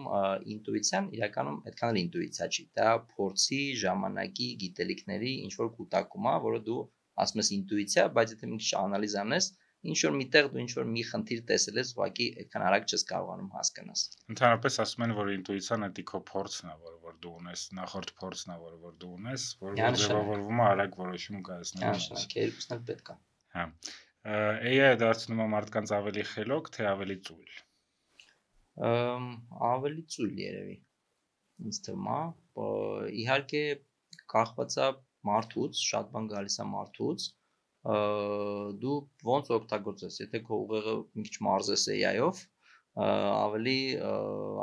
ինտուիցիան իրականում այդքան էլ ինտուիցիա չի, դա փորձի, ժամանակի, գիտելիքների ինչ որ կուտակում է, որը դու ասում ես ինտուիցիա, բայց եթե մի քիչ անալիզ անես, ինչ որ միտեղ դու ինչ որ մի խնդիր տեսել ես, ուղղակի այդքան արագ չես կարողանում հասկանաս։ Ընդհանրապես ասում են, որ ինտուիցիան դա քո փորձն է, որ դու ունես, նախորդ փորձն է, որ դու ունես, որ ձևավորվում է արագ որոշում կայացնելու։ Երկուսն էլ պետք է։ Հա։ AI-ը դարձնում է մարդկանց ավելի խելոք, թե ավելի ծույլ։ Ավելի ծույլ երևի։ Ինձ թվում է, իհարկե կախված է մարդուց, շատ բան գալիս է մարդուց, դու ոնց օգտագործես, եթե քո ուղեղը մի քիչ մարզես AI-ով, ավելի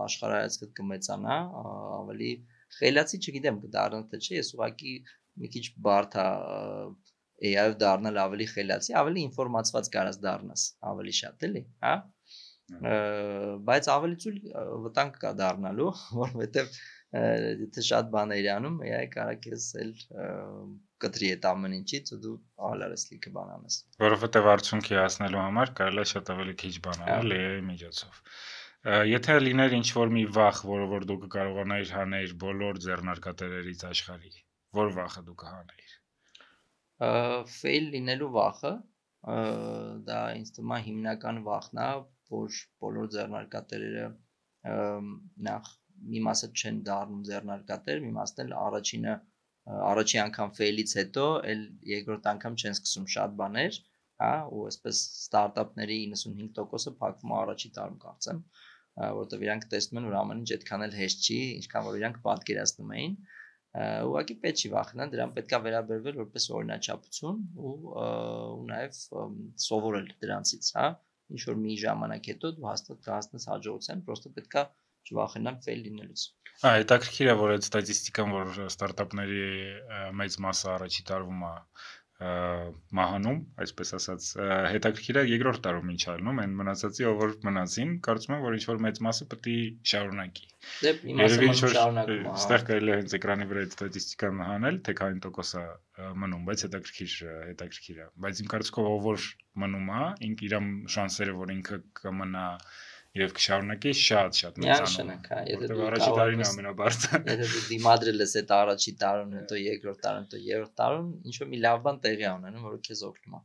աշխարհայացքդ կմեծանա, ավելի խելացի չգիտեմ կդառնա թե չէ, ես ուղղակի մի քիչ բարդ է AI-ով դառնալ ավելի խելացի, ավելի ինֆորմացված կարաս դառնաս, ավելի շատ էլի, հա? Բայց ավելի ծույլ վտանգ կա դառնալու, որովհետև եթե շատ բաներ անում, AI կարա քեզ էլ կտրի այդ ամեն ինչից ու դու ալարես լիքը բան անես։ Որովհետև արդյունքի հասնելու համար կարելի է շատ ավելի քիչ բան անել AI-ի միջոցով։ Եթե լիներ ինչ-որ մի վախ, որը որ դու կկարողանայիր հանեիր բոլոր ձեռնարկատերերից աշխարհի, որ վախը դու կհանեիր։ Fail լինելու վախը, դա ինձ թվում է հիմնական վախն է, որ բոլոր ձեռնարկատերերը նախ մի մասը չեն դառնում ձեռնարկատեր, մի մասն էլ առաջին անգամ fail-ից հետո էլ երկրորդ անգամ չեն սկսում շատ բաներ, հա, ու այսպես ստարտափների 95%-ը փակվում է առաջի տարում կարծեմ, որովհետև իրանք տեսնում են, որ ամեն ինչ այդքան էլ հեշտ չի, ինչքան որ իրանք պատկերացնում էին, ուղղակի պետք չի վախենալ, դրան պետք է վերաբերվել որպես օրինաչափություն ու նաև սովորել դրանցից, հա, ինչ որ մի ժամանակ հետո դու հաստատ կհասնես հաջողության, պրոստը պետք է չվախենալ fail լինելուց։ Հետաքրքիր է, որ այդ ստատիստիկան, որ ստարտափների մեծ մասը առաջի տարվում է մահանում, այսպես ասած, հետաքրքիր է երկրորդ տարում ինչ ալնում, այն մնացածի ով որ մնացին, կարծում եմ, որ ինչ որ մեծ մասը պետք է շարունակի։ Դե իմասը շարունակում է։ Այստեղ կարելի է հենց էկրանի վրա այդ ստատիստիկան հանել, թե քանի տոկոս է մնում, բայց հետաքրքիր է։ Բայց իմ կարծիքով ով որ մնում է, ինք իր շանսերը, որ ինքը կմնա եւ կշարունակի շատ մեծանում։ Եթե առաջի տարին ամենաբարձը։ Եթե դու դիմադրել ես այդ առաջի տարում, հետո երկրորդ տարում, հետո երրորդ տարում, ինչ որ մի լավ բան տեղի ունենում, որը քեզ օգնում է։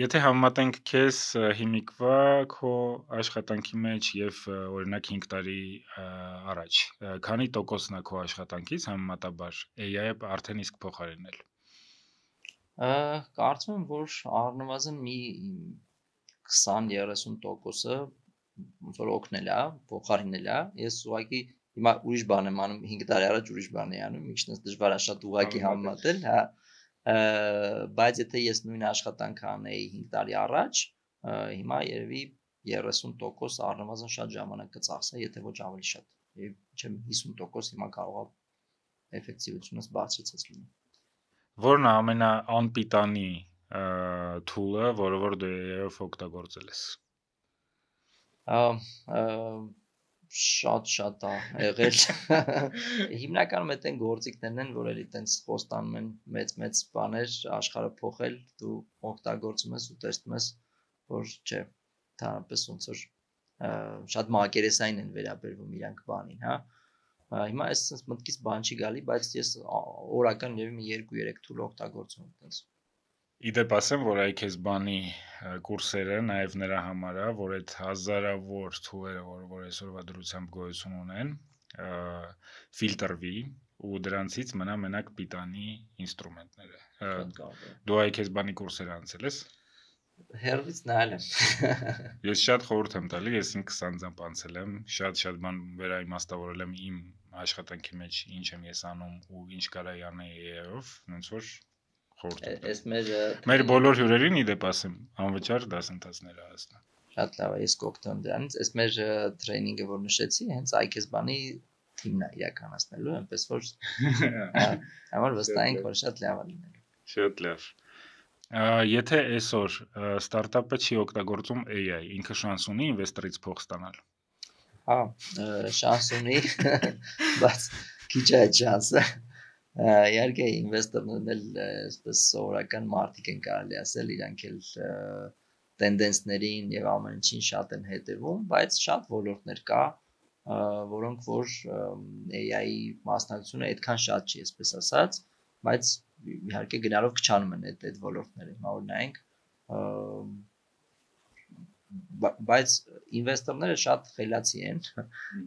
Եթե համեմատենք քեզ հիմիկվա քո աշխատանքի մեջ եւ օրինակ 5 տարի առաջ, քանի տոկոսն է քո աշխատանքից համեմատաբար AI-ը արդեն իսկ փոխարինել։ Կարծում եմ, որ առնվազն մի 20-30%-ը ոնց որ օգնել է, փոխարինել է։ Ես ուղղակի հիմա ուրիշ բան եմ անում, 5 տարի առաջ ուրիշ բան էի անում, իջնես դժվար է շատ ուղղակի համեմատել, հա։ Բայց եթե ես նույն աշխատանքը անեի 5 տարի առաջ, հիմա երևի 30% առնվազն շատ ժամանակ կծախսեի, եթե ոչ ավելի շատ։ Եվ չեմ 50% հիմա կարող է էֆեկտիվությունս բարձրացած լինի։ Որն է ամենաանպիտանի tool-ը, որը որ դու AI-ով օգտագործել ես։ Շատ է եղել։ Հիմնականում այդ են գործիքներն են, որ էլի տենց խոստանում են մեծ բաներ աշխարհը փոխել, դու օգտագործում ես ու տեսնում ես, որ չէ, դրանպես ոնց որ շատ մակերեսային են վերաբերվում իրանք բանին, հա։ Հիմա այս sense մտքից բան չի գալի, բայց ես օրական երևի 2-3 tool օգտագործում եմ տենց։ Իդեպ ասեմ, որ այ քեզ բանի կուրսերը նաև նրա համար է, որ այդ հազարավոր tool-երը, որ այսօրվա դրությամբ գոյություն ունեն, ֆիլտրվի ու դրանցից մնա մենակ պիտանի ինստրումենտները։ Դու այ քեզ բանի կուրսերը անցել ես։ Հերվից նայել եմ։ Ես շատ խորհուրդ եմ տալի, ես ինքս անձամբ անցել եմ, շատ բան վերաիմաստավորել եմ իմ աշխատանքի մեջ, ինչ եմ ես անում ու ինչ կարայի անել AI-ով, ոնց որ Այս մեր բոլոր հյուրերին իդեպ ասեմ, անվճար դասընթացներ հասնա։ Շատ լավ է, ես կօգտվեմ դրանից։ Այս մեր տրեյնինգը, որ նշեցի, հենց այքես բանի թիմն է իրականացնելու, այնպես որ համար վստահ ենք, որ շատ լավ է լինելու։ Շատ լավ։ Եթե այսօր ստարտափը չի օգտագործում AI, ինքը շանս ունի ինվեստորից փող ստանալ։ Հա, շանս ունի, բայց քիչ է շանսը։ Իհարկե ինվեստորներն էլ այսպես սովորական մարդիկ են կարելի ասել, իրանք էլ տենդենսներին եւ ամեն ինչին շատ են հետևում, բայց շատ ոլորտներ կա, որոնք որ AI-ի մասնակցությունը այդքան շատ չի, այսպես ասած, բայց իհարկե գնալով քչանում են այդ ոլորտները, հիմա որ նայենք, բայց ինվեստորները շատ խելացի են,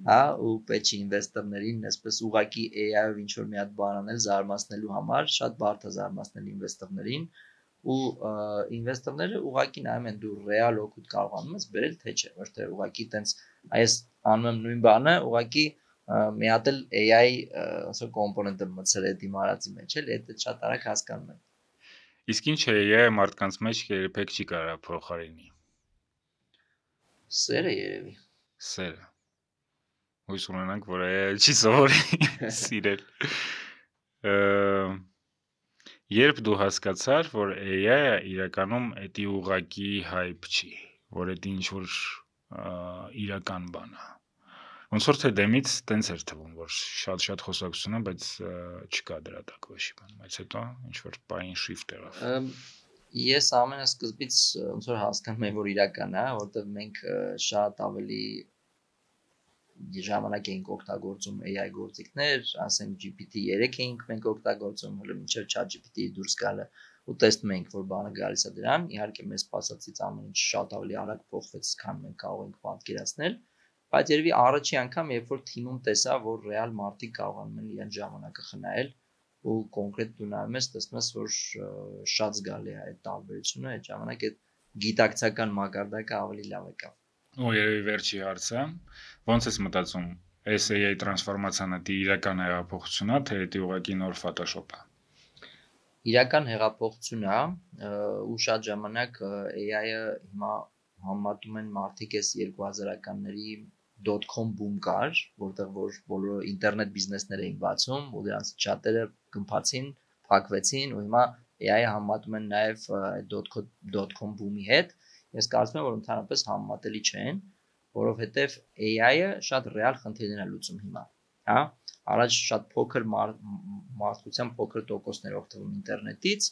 հա, ու պետք է ինվեստորներին այսպես ուղակի AI-ով ինչ որ մի հատ բան անել զարմացնելու համար, շատ բարդ է զարմացնել ինվեստորներին, ու ինվեստորները ուղակի նայում են դու ռեալ օգուտ կարողանում ես բերել թե չէ, ոչ թե ուղակի տենց այս անում եմ նույն բանը, ուղակի մի հատ էլ AI ասո կոմպոնենտը մտցել է դիմարացի մեջ, էլ դա շատ արագ հասկանում են։ Իսկ ինչ է AI մարդկանց մեջ երբեք չի կարող փոխարինի։ Սերը երևի։ Սերը։ Հույս ունենանք, որ AI չի սովորի սիրել։ Երբ դու հասկացար, որ AI-ը իրականում էդի ուղակի hype չի, որ էդ ինչ որ իրական բան է։ Ոնց որ թե դեմից տենց էր թվում, որ շատ խոսակցություն է, բայց չկա դրա տակ ոչ մի բան, բայց հետո ինչ որ պային shift եղավ։ Ես ամենասկզբից ոնց որ հասկանում եմ, որ իրական է, որտեղ մենք շատ ավելի ժամանակ էինք օգտագործում AI գործիքներ, ասենք GPT-3 էինք մենք օգտագործում, հələ մինչև ChatGPT-ի դուրս գալը, ու տեսնում էինք, որ բանը գալիս է դրան, իհարկե մեզ սպասածից ամեն ինչ շատ ավելի արագ փոխվեց, քան մենք կարող ենք պատկերացնել, բայց երևի առաջի անգամ, երբ որ թիմում տեսա, որ ռեալ մարդիկ կարողանում են իրենց ժամանակը խնայել, ու կոնկրետ դու նայում ես, տեսնում ես, որ շատ զգալի է այդ տարբերությունը, այդ ժամանակ այդ գիտակցական մակարդակը ավելի լավ եկավ։ Ու երևի վերջի հարցը, ոնց ես մտածում, AI տրանսֆորմացիան դա իրական հեղափոխություն է, թե դա ուղղակի նոր Photoshop է։ Իրական հեղափոխություն է, ու շատ ժամանակ AI-ը հիմա համատում են մարդիկ էս 2000-ականների .com boom կար, որտեղ որ բոլոր ինտերնետ բիզնեսներ էին բացում, ու դրանց շատերը գմփացին, փակվեցին, ու հիմա AI-ը համատում են նաև .com boom-ի հետ։ Ես կարծում եմ, որ ընդհանրապես համատելի չեն, որովհետև AI-ը շատ ռեալ խնդիրներ է լուծում հիմա, հա։ Առաջ շատ փոքր մարդկության փոքր տոկոսներ օգտվում ինտերնետից,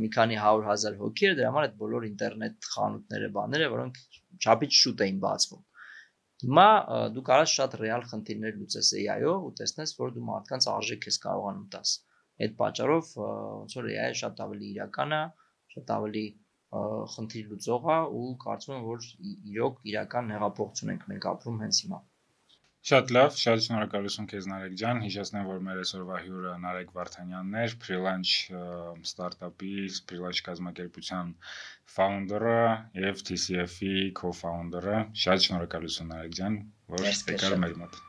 մի քանի 100,000 հոգի էր, դրա համար այդ բոլոր ինտերնետ խանութները, բաները, որոնք չափից շուտ էին բացվում։ Հիմա դու կարաս շատ ռեալ խնդիրներ լուծես AI-ով ու տեսնես, որ դու մարդկանց արժեք ես կարողանում տաս։ Այդ պատճառով ոնց որ AI-ը շատ ավելի իրական է, շատ ավելի խնդիր լուծող է ու կարծում եմ, որ իրոք իրական հեղափոխություն ենք մենք ապրում հենց հիմա։ Շատ լավ, շատ շնորհակալություն քեզ Նարեկ ջան։ Հիշեցնեմ, որ մեր այսօրվա հյուրը Նարեկ Վարդանյանն էր, Freelance ստարտափի, Freelance կազմակերպության founder-ը եւ TCF-ի co-founder-ը։ Շատ շնորհակալություն Նարեկ ջան, որ եկար մեր մոտ։